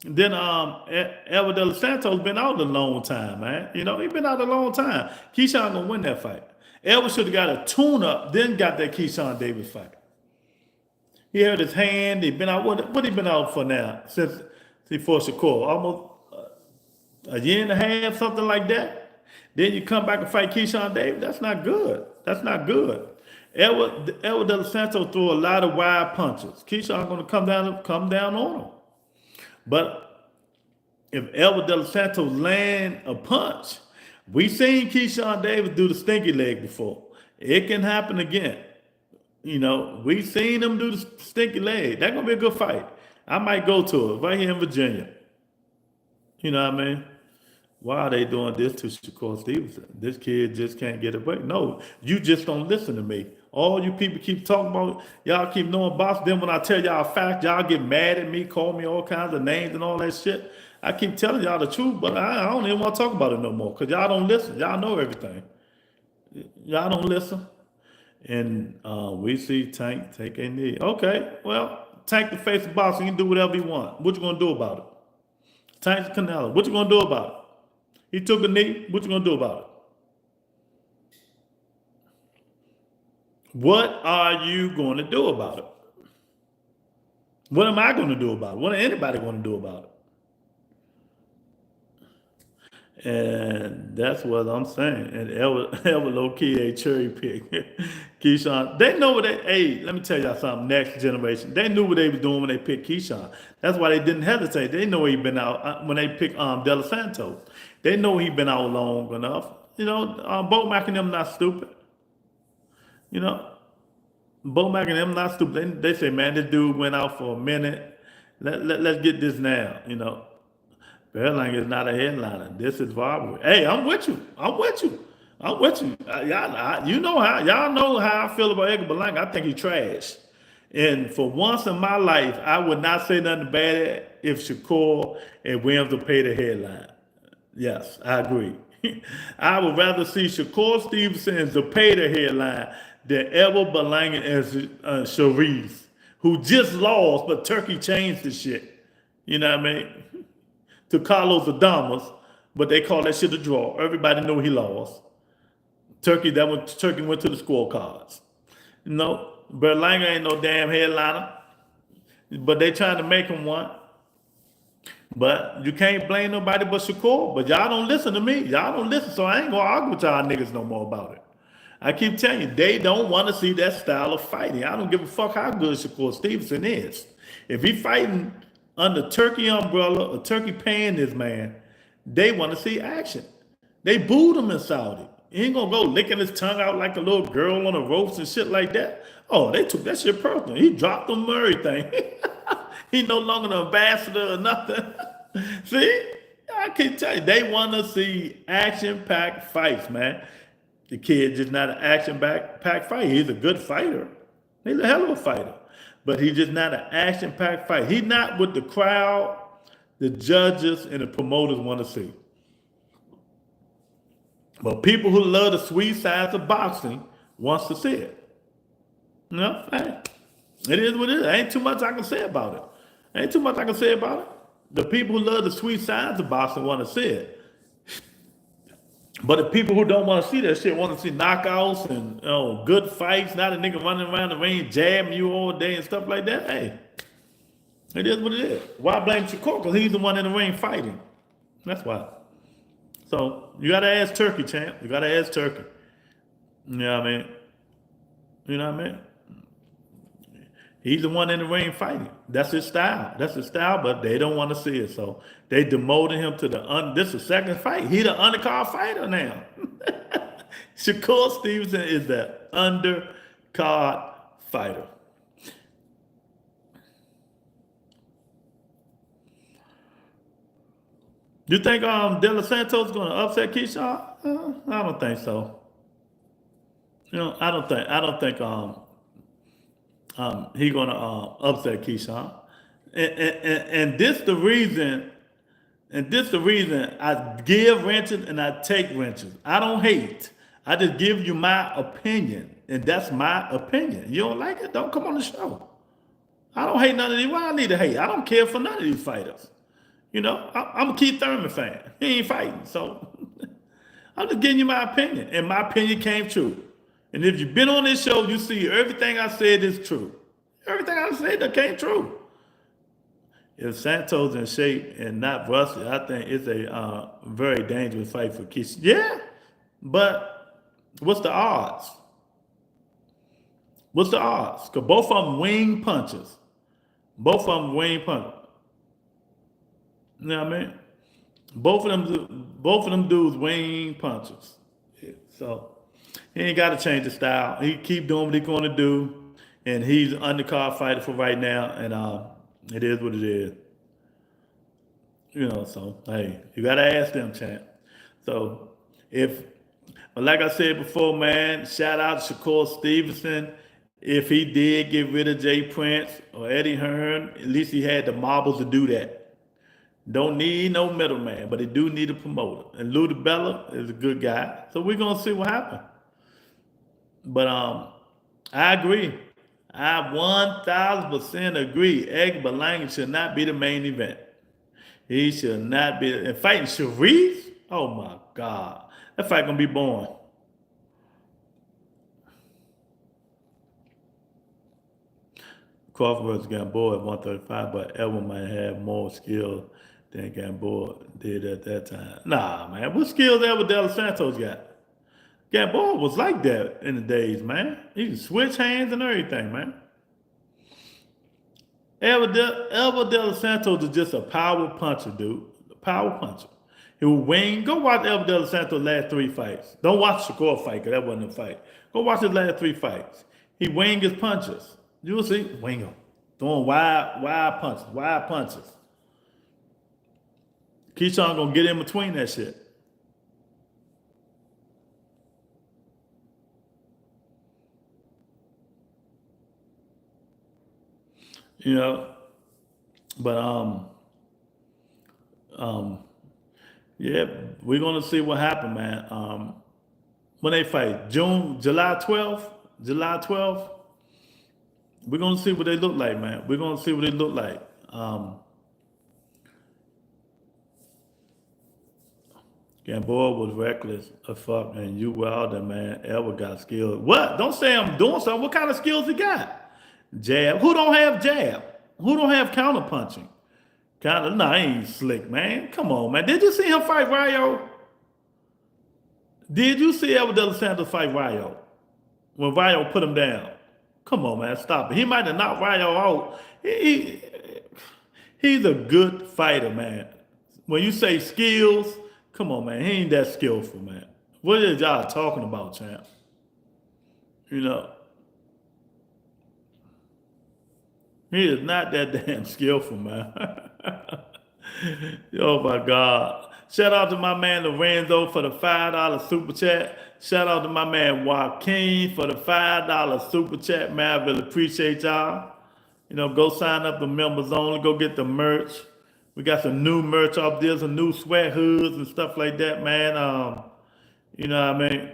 Elwood De Los Santos been out a long time, man. He been out a long time. Keyshawn gonna win that fight. Elwood should have got a tune-up, then got that Keyshawn Davis fight. He hurt his hand. He been out. What he been out for now since he fought Shakur? Almost a year and a half, something like that. Then you come back and fight Keyshawn Davis. That's not good. That's not good. Elwood De Los Santos threw a lot of wide punches. Keyshawn going to come down on him. But if Elwood De Los Santos land a punch, we seen Keyshawn Davis do the stinky leg before. It can happen again. We seen him do the stinky leg. That's gonna be a good fight. I might go to it right here in Virginia. You know what I mean? Why are they doing this to Shakur Stevenson? This kid just can't get away. No, you just don't listen to me. All you people keep talking about, y'all keep knowing box. Then when I tell y'all a fact, y'all get mad at me, call me all kinds of names and all that shit. I keep telling y'all the truth, but I don't even want to talk about it no more because y'all don't listen. Y'all know everything. Y'all don't listen. And we see Tank take a knee. Okay, well, Tank the face of boxing. He can do whatever he want. What you gonna do about it? Tank the Canelo. What you gonna do about it? He took a knee. What you gonna do about it? What are you going to do about it? What am I going to do about it? What is anybody going to do about it? And that's what I'm saying. And ever low key a cherry pick. Keyshawn, they know what they, hey, let me tell y'all something, next generation. They knew what they was doing when they picked Keyshawn. That's why they didn't hesitate. They know he been out when they picked De Los Santos. They know he been out long enough. You know, Bo Mack and them not stupid. You know, Bo Mack and them not stupid. They say, man, this dude went out for a minute. Let's get this now. You know, Berlang is not a headliner. This is robbery. Hey, I'm with you. I'm with you. I'm with you. You know how y'all know how I feel about Edgar Berlanga. I think he's trash. And for once in my life, I would not say nothing bad if Shakur and Williams would pay the headline. Yes, I agree. I would rather see Shakur Stevenson as the pay the headline than ever Berlanga as Sharif, who just lost, but Turkey changed the shit. You know what I mean? To Carlos Adamas, but they call that shit a draw. Everybody knew he lost. Turkey went to the scorecards. You know, Berlanga ain't no damn headliner, but they trying to make him one. But you can't blame nobody but Shakur. But y'all don't listen to me. Y'all don't listen, so I ain't gonna argue with y'all niggas no more about it. I keep telling you, they don't want to see that style of fighting. I don't give a fuck how good Shakur Stevenson is. If he fighting under Turkey umbrella or Turkey paying this man, they want to see action. They booed him in Saudi. He ain't gonna go licking his tongue out like a little girl on a ropes and shit like that. Oh, they took that shit personal. He dropped him everything. He no longer an ambassador or nothing. See? I can tell you, they want to see action-packed fights, man. The kid just not an action-packed fight. He's a good fighter. He's a hell of a fighter. But he's just not an action-packed fight. He's not what the crowd, the judges, and the promoters want to see. But people who love the sweet sides of boxing wants to see it. You know, hey, it is what it is. Ain't too much I can say about it. Ain't too much I can say about it. The people who love the sweet sides of boxing want to see it. But the people who don't want to see that shit want to see knockouts and good fights, not a nigga running around the ring jabbing you all day and stuff like that. Hey, it is what it is. Why blame Shakur? Because he's the one in the ring fighting. That's why. So you got to ask Turkey, champ. You got to ask Turkey. You know what I mean? You know what I mean? He's the one in the ring fighting. That's his style. That's his style, but they don't want to see it. So they demoted him to this is the second fight. He the undercard fighter now. Shakur Stevenson is the undercard fighter. You think De Los Santos is going to upset Keyshawn? I don't think so. You know, I don't think he gonna upset Keyshawn, and this the reason, I give wrenches and I take wrenches. I don't hate. I just give you my opinion, and that's my opinion. You don't like it? Don't come on the show. I don't hate none of these. Why I need to hate? I don't care for none of these fighters. You know, I'm a Keith Thurman fan. He ain't fighting, so I'm just giving you my opinion, and my opinion came true. And if you've been on this show, you see everything I said is true. Everything I said that came true. If Santos in shape and not rusty, I think it's a very dangerous fight for Keith. Yeah, but what's the odds? What's the odds? Because both of them wing punches. Both of them wing punches. You know what I mean? Both of them dudes wing punches. Yeah, so he ain't got to change the style. He keep doing what he's going to do, and he's an undercard fighter for right now, and it is what it is. You know, so, hey, you got to ask them, champ. So, but like I said before, man, shout out to Shakur Stevenson. If he did get rid of Jay Prince or Eddie Hearn, at least he had the marbles to do that. Don't need no middleman, but he do need a promoter. And Lou DiBella is a good guy. So we're going to see what happens. But I agree. I 1000% agree. Egg Berlanga should not be the main event. He should not be. And fighting Sharif? Oh my God. That fight gonna be boring. Crawford versus Gamboa at 135, but Edwin might have more skill than Gamboa did at that time. Nah, man. What skills Edwin De Los Santos got? Gamboa was like that in the days, man. He can switch hands and everything, man. Elva De Los Santos is just a power puncher, dude. A power puncher. He will wing. Go watch Elva De Los Santos' last 3 fights. Don't watch Shakur fight, because that wasn't a fight. Go watch his last 3 fights. He wing his punches. You will see, wing them. Throwing wide punches. Keyshawn gonna get in between that shit. You know, but yeah, we're gonna see what happened, man. When they fight, July 12th, we're gonna see what they look like, man. We're gonna see what they look like. Gamboa was reckless as fuck, and you wilder, man. Ever got skills? What? Don't say I'm doing something. What kind of skills he got? Jab. Who don't have jab? Who don't have counter punching? Nah, he ain't slick, man. Come on, man. Did you see him fight Rayo? Did you see Elva De Los Santos fight Rayo? When Rayo put him down? Come on, man. Stop it. He might have knocked Rayo out. He's a good fighter, man. When you say skills, come on, man. He ain't that skillful, man. What is y'all talking about, champ? You know. He is not that damn skillful, man. Oh my God. Shout out to my man Lorenzo for the $5 super chat. Shout out to my man Joaquin for the $5 super chat, man. I really appreciate y'all. You know, go sign up the members only. Go get the merch. We got some new merch up there, some new sweat hoods and stuff like that, man. You know what I mean?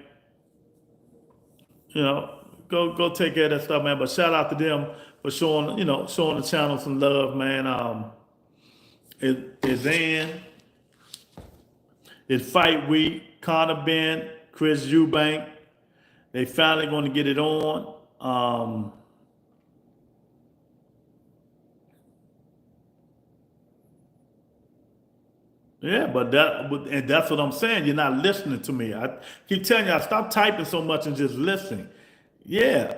You know, go take care of that stuff, man. But shout out to them for showing the channel some love, man. It's fight week. Conor Ben, Chris Eubank, they finally going to get it on. Yeah, but that's what I'm saying. You're not listening to me. I keep telling y'all, stop typing so much and just listening. Yeah,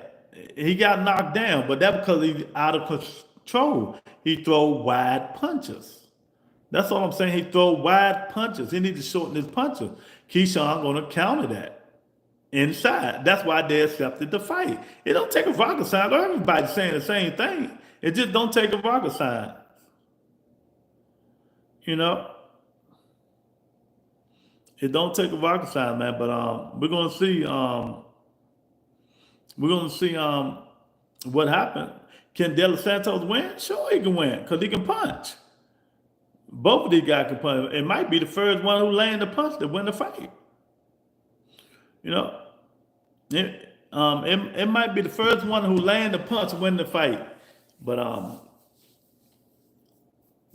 he got knocked down, but that's because he's out of control. He throw wide punches. That's all I'm saying. He throw wide punches. He needs to shorten his punches. Keyshawn going to counter that inside. That's why they accepted the fight. It don't take a rocket science. Everybody's saying the same thing. It just don't take a rocket science. You know? It don't take a rocket science, man. But we're gonna see. We're gonna see what happened. Can De Los Santos win? Sure, he can win because he can punch. Both of these guys can punch. It might be the first one who land the punch to win the fight. You know, it might be the first one who land the punch to win the fight. But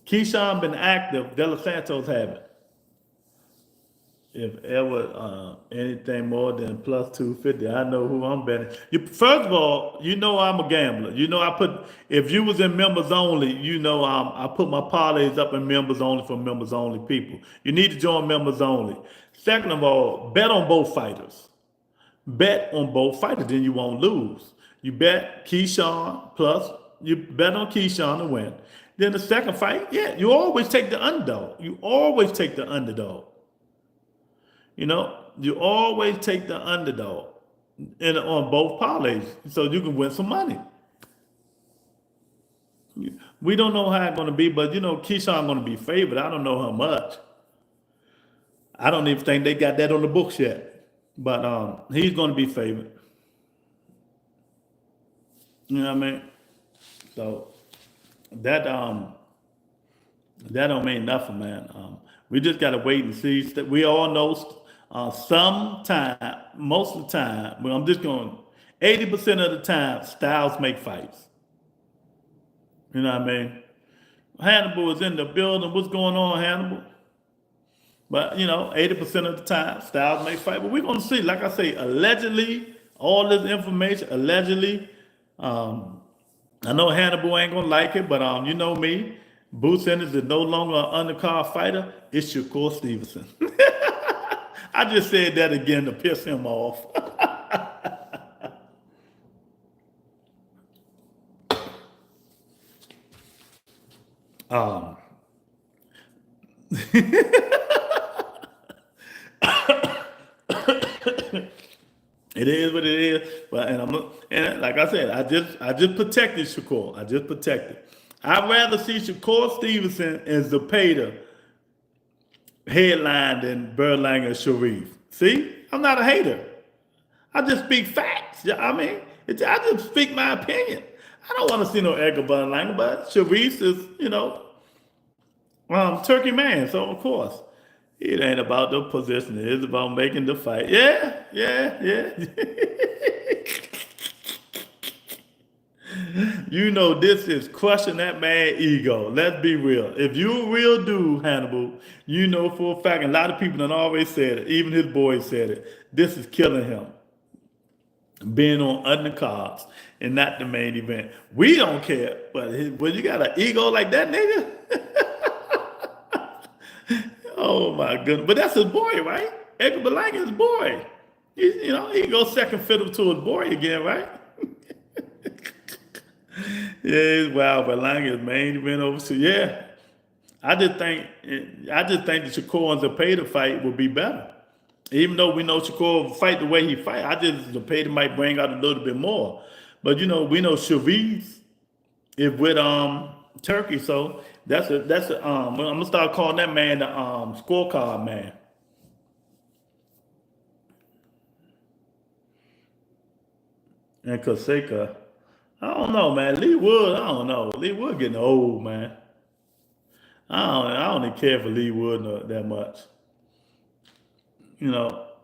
Keyshawn been active. De Los Santos haven't. If ever anything more than plus 250, I know who I'm betting. First of all, you know I'm a gambler. You know if you was in members only, you know I put my parlays up in members only for members only people. You need to join members only. Second of all, bet on both fighters. Bet on both fighters, then you won't lose. You bet Keyshawn you bet on Keyshawn to win. Then the second fight, yeah, you always take the underdog. You always take the underdog. You know, you always take the underdog on both parlays so you can win some money. We don't know how it's going to be, but, you know, Keyshawn going to be favored. I don't know how much. I don't even think they got that on the books yet. But he's going to be favored. You know what I mean? So that don't mean nothing, man. We just got to wait and see. We all know sometime, most of the time, well, I'm just going, 80% of the time, styles make fights. You know what I mean? Hannibal is in the building. What's going on, Hannibal? But, 80% of the time, styles make fight. But we're going to see, like I say, allegedly, all this information, allegedly, I know Hannibal ain't going to like it, but you know me, Boots Ennis is no longer an undercard fighter. It's Shakur Stevenson. I just said that again to piss him off. It is what it is, but and like I said, I just protected Shakur. I just protected. I'd rather see Shakur Stevenson as the Pater headline than Berlanga Sharif. See, I'm not a hater. I just speak facts. I mean, I just speak my opinion. I don't want to see no Edgar Berlanga, but Sharif is, Turkey man. So of course, it ain't about the position. It is about making the fight. Yeah. This is crushing that man's ego. Let's be real. If you a real dude, Hannibal, you know for a fact, and a lot of people have always said it, even his boys said it, this is killing him. Being on undercards and not the main event. We don't care, but when you got an ego like that, nigga, oh my goodness. But that's his boy, right? Edgar Berlanga is his boy. He goes second fiddle to his boy again, right? Yeah, wow, Berlanga is main event over. So yeah, I just think the Shakur and Zepeda fight would be better. Even though we know Shakur will fight the way he fight, I just Zepeda might bring out a little bit more. But we know Sharif is with Turkey, so that's I'm gonna start calling that man the scorecard man. And Kaseka, I don't know, man. Lee Wood, I don't know. Lee Wood getting old, man. I don't even care for Lee Wood that much.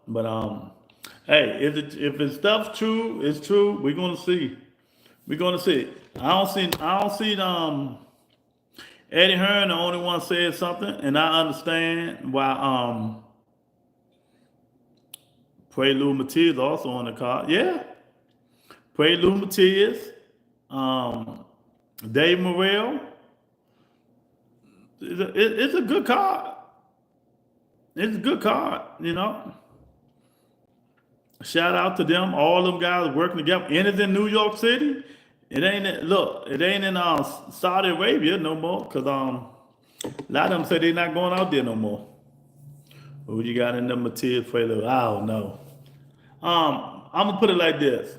But hey, if it's stuff's true, it's true. We're gonna see. We're gonna see. I don't see Eddie Hearn, the only one said something, and I understand why Prelude Matias also on the card. Yeah. Prelude Matias, Dave Morrell. It's a good card. It's a good card, Shout out to them, all them guys working together. And it's in New York City. It ain't in Saudi Arabia no more, because a lot of them say they're not going out there no more. Who you got in the Matias Prelude? I don't know. I'm gonna put it like this.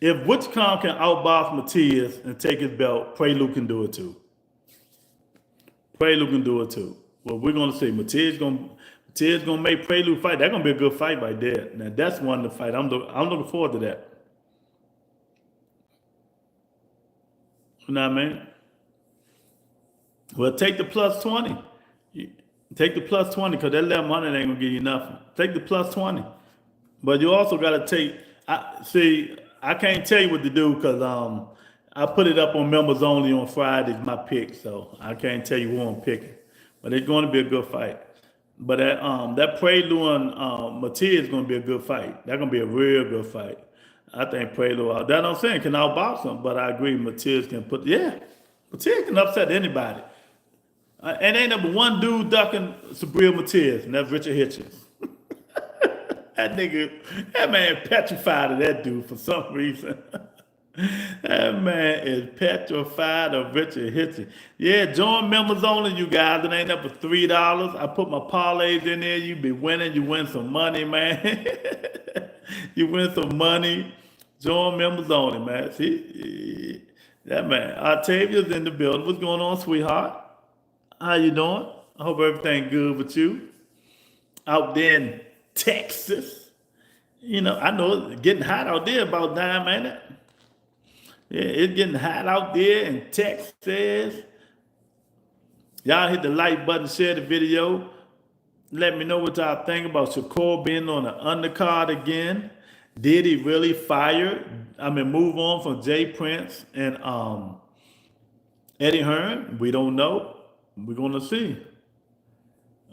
If Witchcom can outbox Matias and take his belt, Prelude can do it too. Prelude can do it too. Well, we're gonna see. Matias gonna make Prelude fight. That's gonna be a good fight right there. Now that's one to fight. I'm looking forward to that. You know what I mean? Well, take the plus 20. Take the plus 20, because that 1100 ain't gonna give you nothing. Take the plus 20. But you also gotta take. I can't tell you what to do, because I put it up on members only on Fridays, my pick, so I can't tell you who I'm picking. But it's going to be a good fight. But that Prelude and Matias is going to be a good fight. That's going to be a real good fight. I think Prelude, that's what I'm saying, can outbox him, but I agree Matias can Matias can upset anybody. And ain't number one dude ducking Sabril Matias, and that's Richard Hitchens. That man petrified of that dude for some reason. That man is petrified of Richard Hitchens. Yeah, join members only, you guys. It ain't up for $3. I put my parlays in there. You be winning. You win some money, man. You win some money. Join members only, man. See, that man. Octavia's in the building. What's going on, sweetheart? How you doing? I hope everything good with you. Out there in Texas. I know it's getting hot out there about now, man. Yeah, it's getting hot out there in Texas. Y'all hit the like button, share the video. Let me know what y'all think about Shakur being on the undercard again. Did he really fire? I mean, move on from Jay Prince and Eddie Hearn? We don't know. We're gonna see.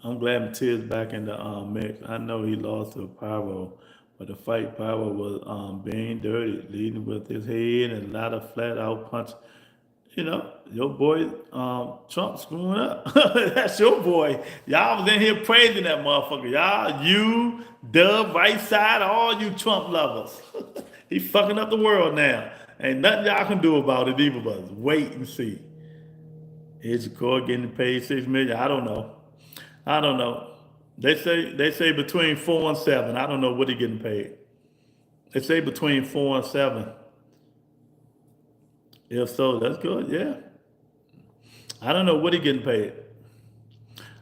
I'm glad Matiz's back in the mix. I know he lost to Pyro, but the fight Pyro was being dirty, leading with his head and a lot of flat out punch. You know, your boy Trump screwing up. That's your boy. Y'all was in here praising that motherfucker. Y'all, you, Dub, right side, all you Trump lovers. He fucking up the world now. Ain't nothing y'all can do about it either, but wait and see. Is Shakur getting paid $6 million? I don't know. I don't know. They say between 4 and 7. I don't know what he getting paid. They say between 4 and 7. If so, that's good. Yeah. I don't know what he getting paid.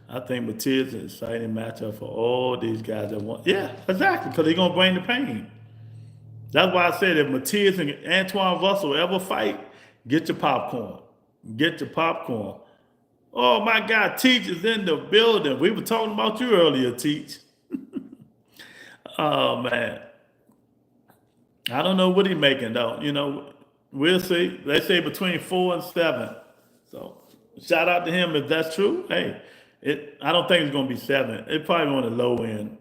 I think Matiz is an exciting matchup for all these guys that want. Yeah, exactly. Because they're gonna bring the pain. That's why I said if Matiz and Antoine Russell ever fight, get your popcorn. Get your popcorn. Oh my God, Teach is in the building. We were talking about you earlier, Teach. Oh man. I don't know what he's making though. You know, we'll see. They say between 4 and 7. So shout out to him if that's true. Hey, I don't think it's gonna be 7. It probably on the low end.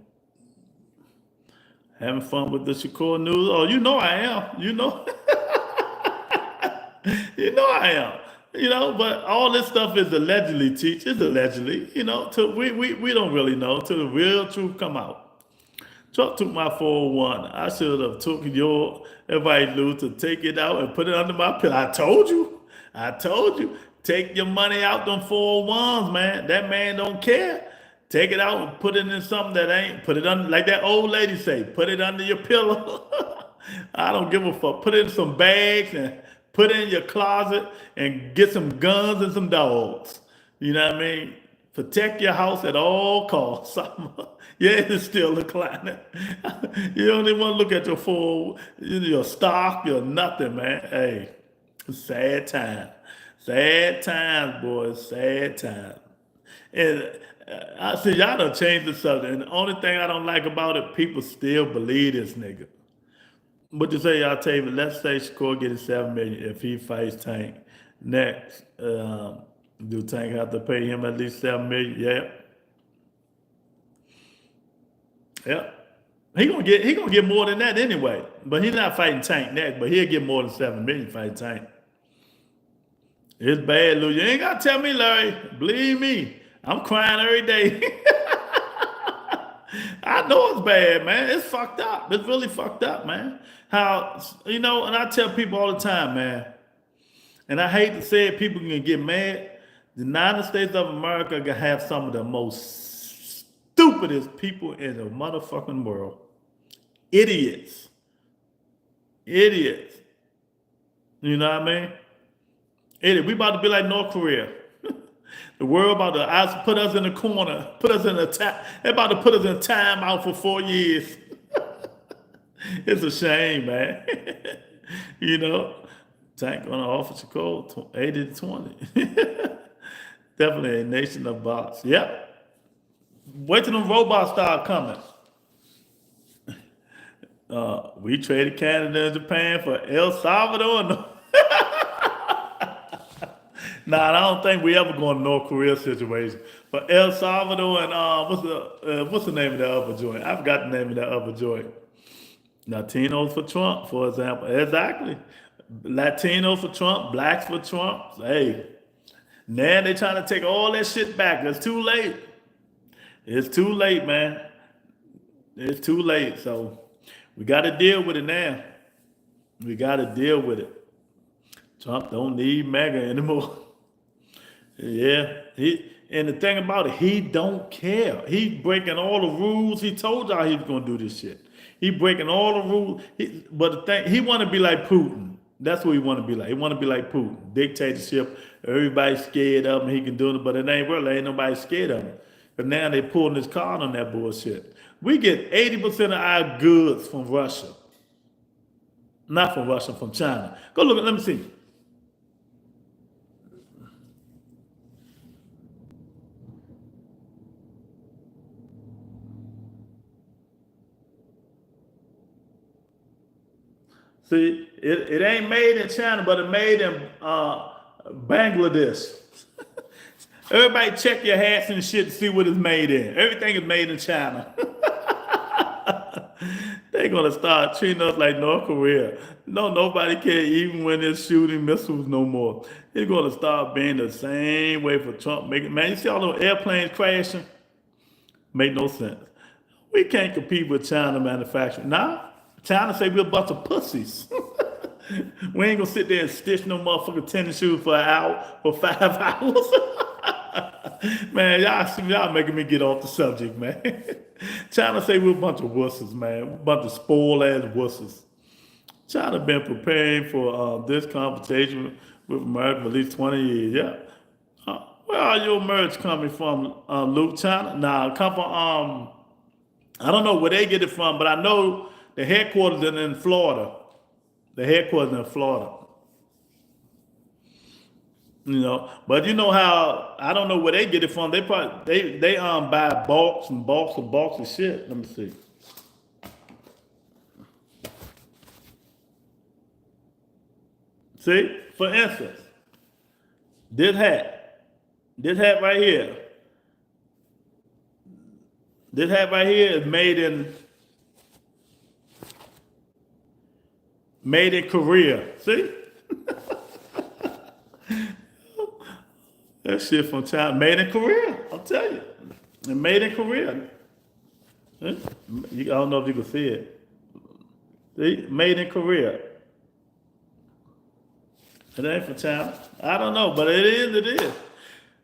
Having fun with the Shakur news. Oh, you know I am. You know, you know I am. You know, but all this stuff is allegedly, Teach. It's allegedly. You know, till we don't really know till the real truth come out. Trump took my 401. I should have took your advice, Lou, to take it out and put it under my pillow. I told you. I told you. Take your money out them 401s, man. That man don't care. Take it out and put it in something that ain't. Put it under, like that old lady say, put it under your pillow. I don't give a fuck. Put it in some bags and put it in your closet and get some guns and some dogs. You know what I mean? Protect your house at all costs. Yeah, it's still declining. You don't even want to look at your stock, your nothing, man. Hey, sad time. Sad times, boys. Sad times. And I see y'all done changed the subject. And the only thing I don't like about it, people still believe this nigga. What you say, y'all tell me? Let's say Shakur getting 7 million if he fights Tank next. Do Tank have to pay him at least 7 million? Yeah. Yeah. He gonna get more than that anyway. But he's not fighting Tank next, but he'll get more than 7 million fighting Tank. It's bad, Lou. You ain't gotta tell me, Larry. Believe me. I'm crying every day. I know it's bad, man. It's fucked up. It's really fucked up, man. How, you know, and I tell people all the time, man, and I hate to say it, people can get mad. The United States of America can have some of the most stupidest people in the motherfucking world. Idiots. Idiots. You know what I mean? Idiot. We about to be like North Korea. The world about to put us in the corner, put us in a time. They're about to put us in time out for 4 years. It's a shame, man. You know, Tank gonna offer Shakur 80-20. Definitely a nation of bots. Yep. Wait till them robots start coming. We traded Canada and Japan for El Salvador. Nah, I don't think we ever go in North Korea situation. But El Salvador and what's the name of that other joint? I forgot the name of that other joint. Latinos for Trump, for example. Exactly. Latinos for Trump, blacks for Trump. Hey, now they trying to take all that shit back. It's too late. It's too late, man. It's too late. So we got to deal with it now. We got to deal with it. Trump don't need MAGA anymore. Yeah, and the thing about it, he don't care. He breaking all the rules. He told y'all he was gonna do this shit. He breaking all the rules. But the thing, he want to be like Putin. That's what he want to be like. He want to be like Putin. Dictatorship. Everybody's scared of him. He can do it, but it ain't real. Ain't nobody scared of him. But now they pulling his card on that bullshit. We get 80% of our goods from Russia. Not from Russia, from China. Go look at. Let me see. See, it ain't made in China, but it made in Bangladesh. Everybody check your hats and shit to see what it's made in. Everything is made in China. They're gonna start treating us like North Korea. No, nobody care even when they're shooting missiles no more. It's gonna start being the same way for Trump. Man, you see all those airplanes crashing? Make no sense. We can't compete with China manufacturing. Now, China say we're a bunch of pussies. We ain't gonna sit there and stitch no motherfucking tennis shoes for an hour, for 5 hours. Man, y'all making me get off the subject, man. China say we're a bunch of wusses, man. A bunch of spoiled ass wusses. China been preparing for this conversation with America for at least 20 years. Yeah. Where are your merch coming from, Luke? China? Nah, come from I don't know where they get it from, but I know the headquarters is in Florida. The headquarters in Florida. You know, but you know how I don't know where they get it from. They probably they buy bulks and bulks and bulks of shit. Let me see. See, for instance, this hat right here. This hat right here is made in Korea. See? That shit from China, made in Korea. I'll tell you, and made in Korea. I don't know if you can see it. See, made in Korea. It ain't from China. I don't know, but it is. It is.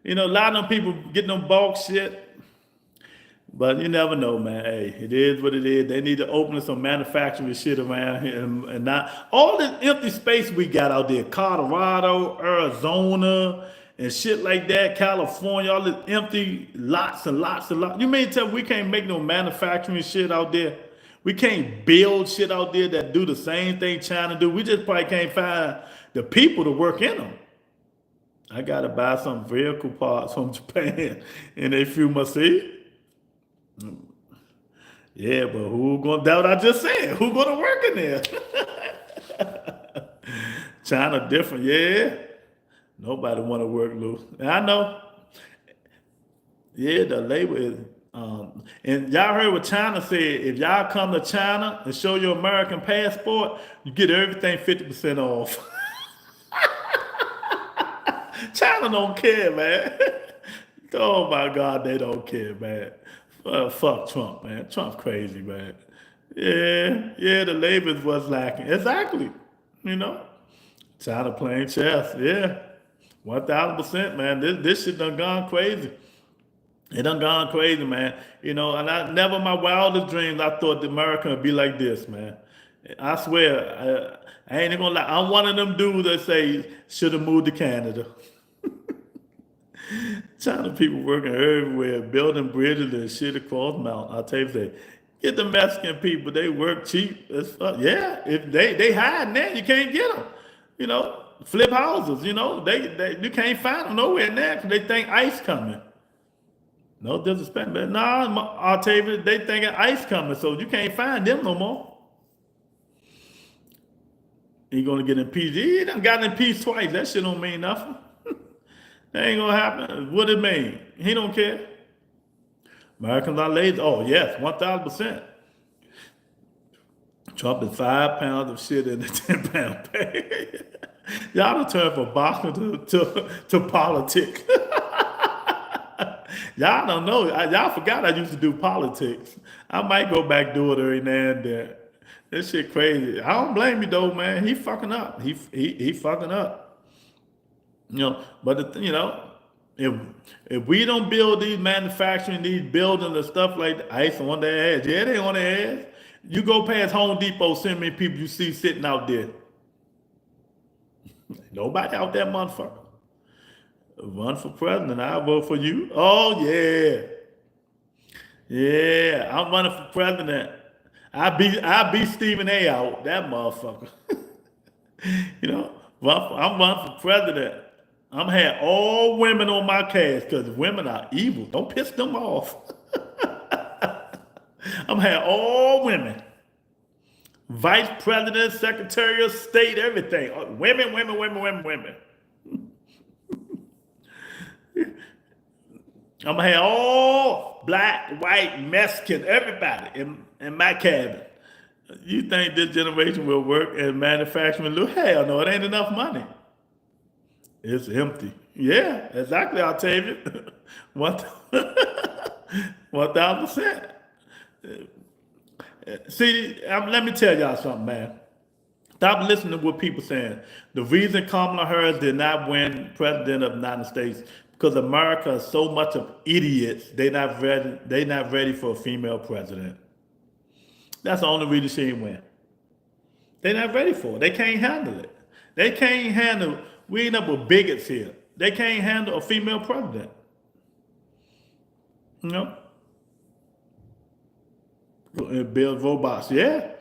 You know, a lot of them people getting them bulk shit. But you never know, man. Hey, it is what it is. They need to open some manufacturing shit around here and not all this empty space we got out there. Colorado, Arizona, and shit like that. California, all this empty lots and lots and lots. You mean tell me we can't make no manufacturing shit out there? We can't build shit out there that do the same thing China do. We just probably can't find the people to work in them. I gotta buy some vehicle parts from Japan, and they few must see. Yeah, but who gonna doubt I just said? Who gonna work in there? China different, yeah. Nobody wanna work, Lou. And I know. Yeah, the labor is and y'all heard what China said. If y'all come to China and show your American passport, you get everything 50% off. China don't care, man. Oh my God, they don't care, man. Fuck Trump, man. Trump crazy, man. Yeah, the labor was lacking. Exactly. You know? China playing chess, yeah. 1000%, man. This shit done gone crazy. It done gone crazy, man. You know, and I never in my wildest dreams I thought the America would be like this, man. I swear, I ain't even gonna lie. I'm one of them dudes that say should have moved to Canada. China people working everywhere, building bridges and shit across mountains. I'll tell you that. Get the Mexican people, they work cheap as fuck. Yeah, if they hide there, you can't get them. You know, flip houses, you know, you can't find them nowhere in there because they think ICE coming. No disrespect, but nah, I'll tell you, they thinking ICE coming, so you can't find them no more. He gonna get impeached. He done got impeached twice. That shit don't mean nothing. That ain't gonna happen. What it mean? He don't care. Americans are lazy. Oh yes, 1000%. Trump is 5 pounds of shit in a 10-pound bag. Y'all done turned from boxing to politics. Y'all don't know. Y'all forgot I used to do politics. I might go back do it every now and then. This shit crazy. I don't blame you though, man. He fucking up. He fucking up. You know, but you know, if we don't build these manufacturing, these buildings and stuff like that, ICE on their ass. Yeah, they on their ass. You go past Home Depot, see how many people you see sitting out there. Nobody out there, motherfucker. Run for president, I'll vote for you. Oh yeah. Yeah, I'm running for president. I beat Stephen A out, that motherfucker. You know, I'm running for president. I'm have all women on my cast because women are evil. Don't piss them off. I'm have all women. Vice President, Secretary of State, everything. Women, women, women, women, women. I'm gonna have all black, white, Mexican, everybody in my cabin. You think this generation will work in manufacturing? Hell no, it ain't enough money. It's empty. Yeah, exactly, Octavia. One 1000%. See, let me tell y'all something, man. Stop listening to what people saying. The reason Kamala Harris did not win president of the United States because America is so much of idiots. They not ready. They not ready for a female president. That's the only reason she ain't win. They not ready for it. They can't handle it. They can't handle. We ain't up with bigots here. They can't handle a female president. You know. Build robots. Yeah.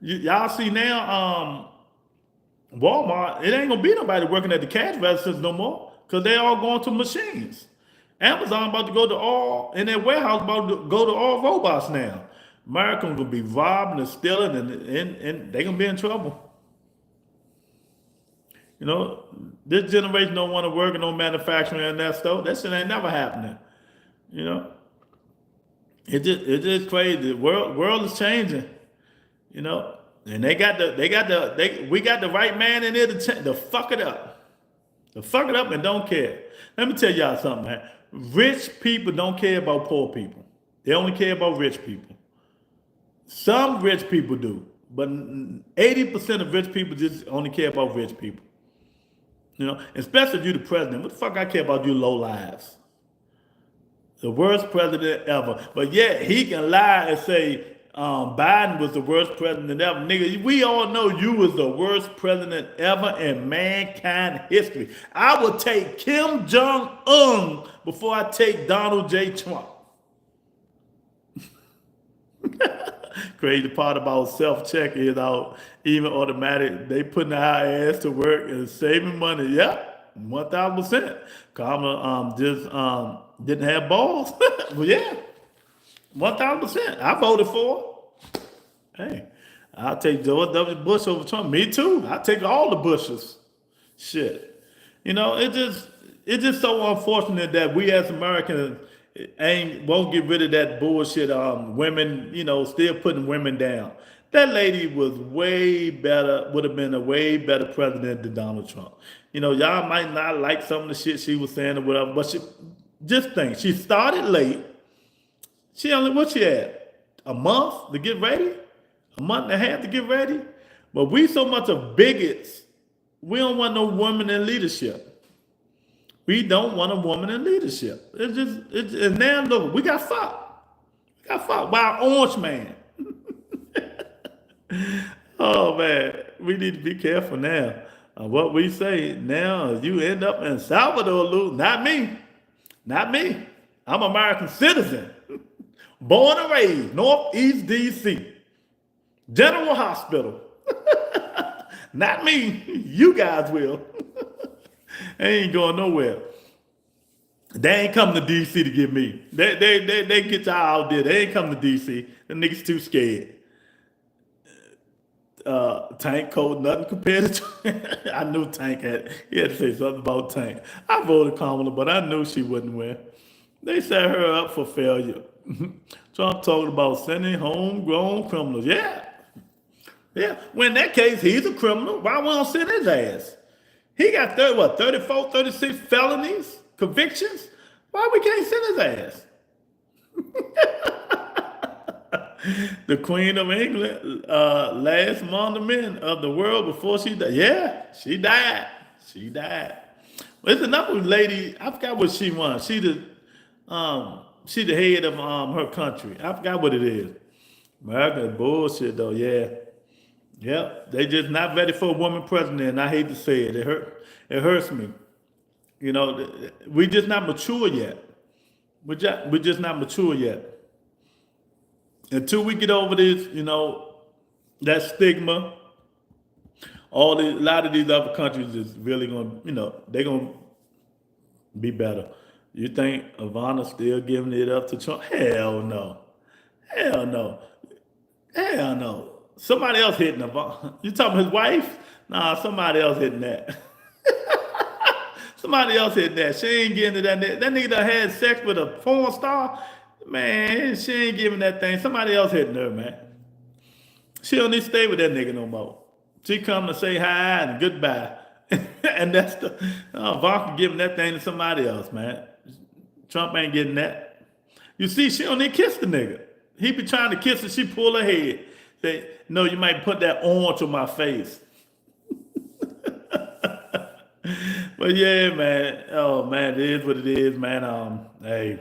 Y'all see now, Walmart, it ain't gonna be nobody working at the cash registers no more because they all going to machines. Amazon about to go to all, in their warehouse about to go to all robots now. Americans gonna be robbing and stealing and they gonna be in trouble. You know, this generation don't want to work in no manufacturing and that stuff. That shit ain't never happening. You know, it's just crazy. The world is changing. You know, and we got the right man in there to fuck it up. To fuck it up and don't care. Let me tell y'all something, man. Rich people don't care about poor people. They only care about rich people. Some rich people do, but 80% of rich people just only care about rich people. You know, especially if you're the president. What the fuck I care about you low lives? The worst president ever. But yet he can lie and say Biden was the worst president ever. Nigga, we all know you was the worst president ever in mankind history. I would take Kim Jong-un before I take Donald J. Trump. Crazy part about self-check is out even automatic. They putting our ass to work and saving money. Yep, 1000%. Kamala just didn't have balls. Well, yeah, 1000%. I voted for her. Hey, I'll take George W. Bush over Trump. Me too. I take all the Bushes. Shit, you know, it's just so unfortunate that we as Americans won't get rid of that bullshit. Women, you know, still putting women down. That lady was way better. Would have been a way better president than Donald Trump. You know, y'all might not like some of the shit she was saying or whatever, but just think, she started late. She only, what she had? A month to get ready? A month and a half to get ready? But we so much of bigots, we don't want no woman in leadership. We don't want a woman in leadership. And now look, we got fucked. We got fucked by an orange man. Oh man, we need to be careful now. What we say now, you end up in Salvador, Lou. Not me. Not me. I'm an American citizen. Born and raised, Northeast DC. General Hospital. Not me. You guys will. They ain't going nowhere. They ain't coming to DC to get me. They get y'all out there. They ain't coming to DC. The niggas too scared. Tank code, nothing compared to I knew Tank had to say something about Tank. I voted Kamala, but I knew she wouldn't win. They set her up for failure. Trump talking about sending homegrown criminals. Yeah. Yeah. Well, in that case, he's a criminal. Why won't send his ass? He got 34, 36 felonies, convictions? Why we can't send his ass? The Queen of England, last among the men of the world before she died. Yeah, she died. She died. Well, it's another lady, I forgot what she was. She the head of her country. I forgot what it is. America is bullshit though, yeah. Yep, they just not ready for a woman president, and I hate to say it. It hurts me. You know, we just not mature yet. We're just not mature yet. Until we get over this, you know, that stigma, a lot of these other countries is really gonna, you know, they're gonna be better. You think Ivana's still giving it up to Trump? Hell no. Hell no. Hell no. Somebody else hitting him. You talking his wife? Nah, somebody else hitting that. Somebody else hitting that. She ain't getting to that nigga. That nigga done had sex with a porn star. Man, she ain't giving that thing. Somebody else hitting her, man. She don't need to stay with that nigga no more. She come to say hi and goodbye. And that's the Ivanka giving that thing to somebody else, man. Trump ain't getting that. You see, she don't need to kiss the nigga. He be trying to kiss her, she pull her head. Say, no, you might put that orange on my face. But yeah, man. Oh man, it is what it is, man. Hey,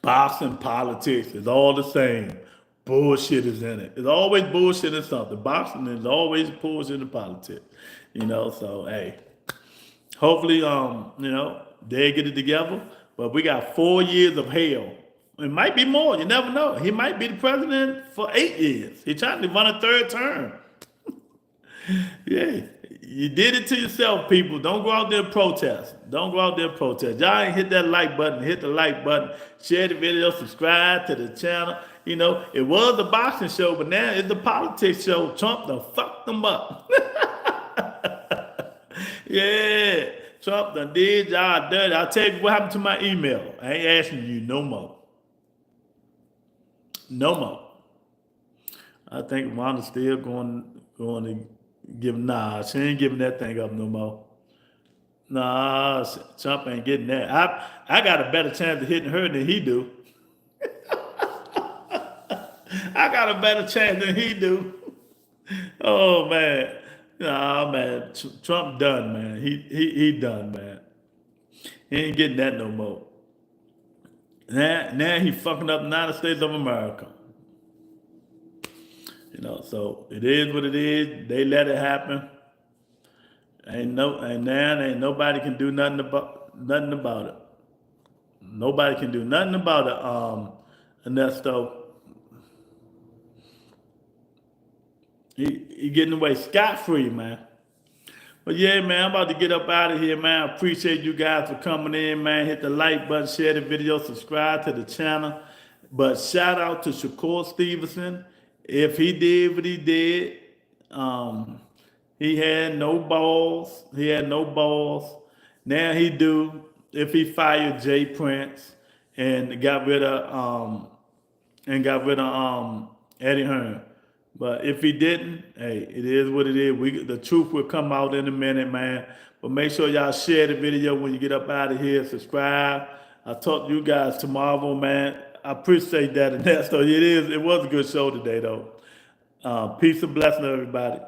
boxing politics is all the same. Bullshit is in it. It's always bullshit in something. Boxing is always bullshit in politics. So hey. Hopefully, they get it together. But we got 4 years of hell. It might be more. You never know. He might be the president for 8 years. He's trying to run a third term. Yeah. You did it to yourself, people. Don't go out there and protest. Don't go out there and protest. Y'all ain't hit that like button. Hit the like button. Share the video. Subscribe to the channel. It was a boxing show, but now it's the politics show. Trump done fucked them up. Yeah. Trump done did y'all dirty. I'll tell you what happened to my email. I ain't asking you no more. No more. I think Rhonda's still going to give. Nah, she ain't giving that thing up no more. Nah, Trump ain't getting that. I got a better chance of hitting her than he do. I got a better chance than he do. Oh man. Nah, man. Trump done, man. He done, man. He ain't getting that no more. Now he fucking up the United States of America. So it is what it is. They let it happen. Ain't nobody can do nothing about it. Nobody can do nothing about it. Ernesto. He getting away scot-free, man. But yeah, man, I'm about to get up out of here, man. I appreciate you guys for coming in, man. Hit the like button, share the video, subscribe to the channel. But shout out to Shakur Stevenson. If he did what he did, he had no balls. He had no balls. Now he do. If he fired Jay Prince and got rid of Eddie Hearn. But if he didn't, hey, it is what it is. The truth will come out in a minute, man. But make sure y'all share the video when you get up out of here. Subscribe. I'll talk to you guys tomorrow, man. I appreciate that. And that. So it was a good show today, though. Peace and blessing, everybody.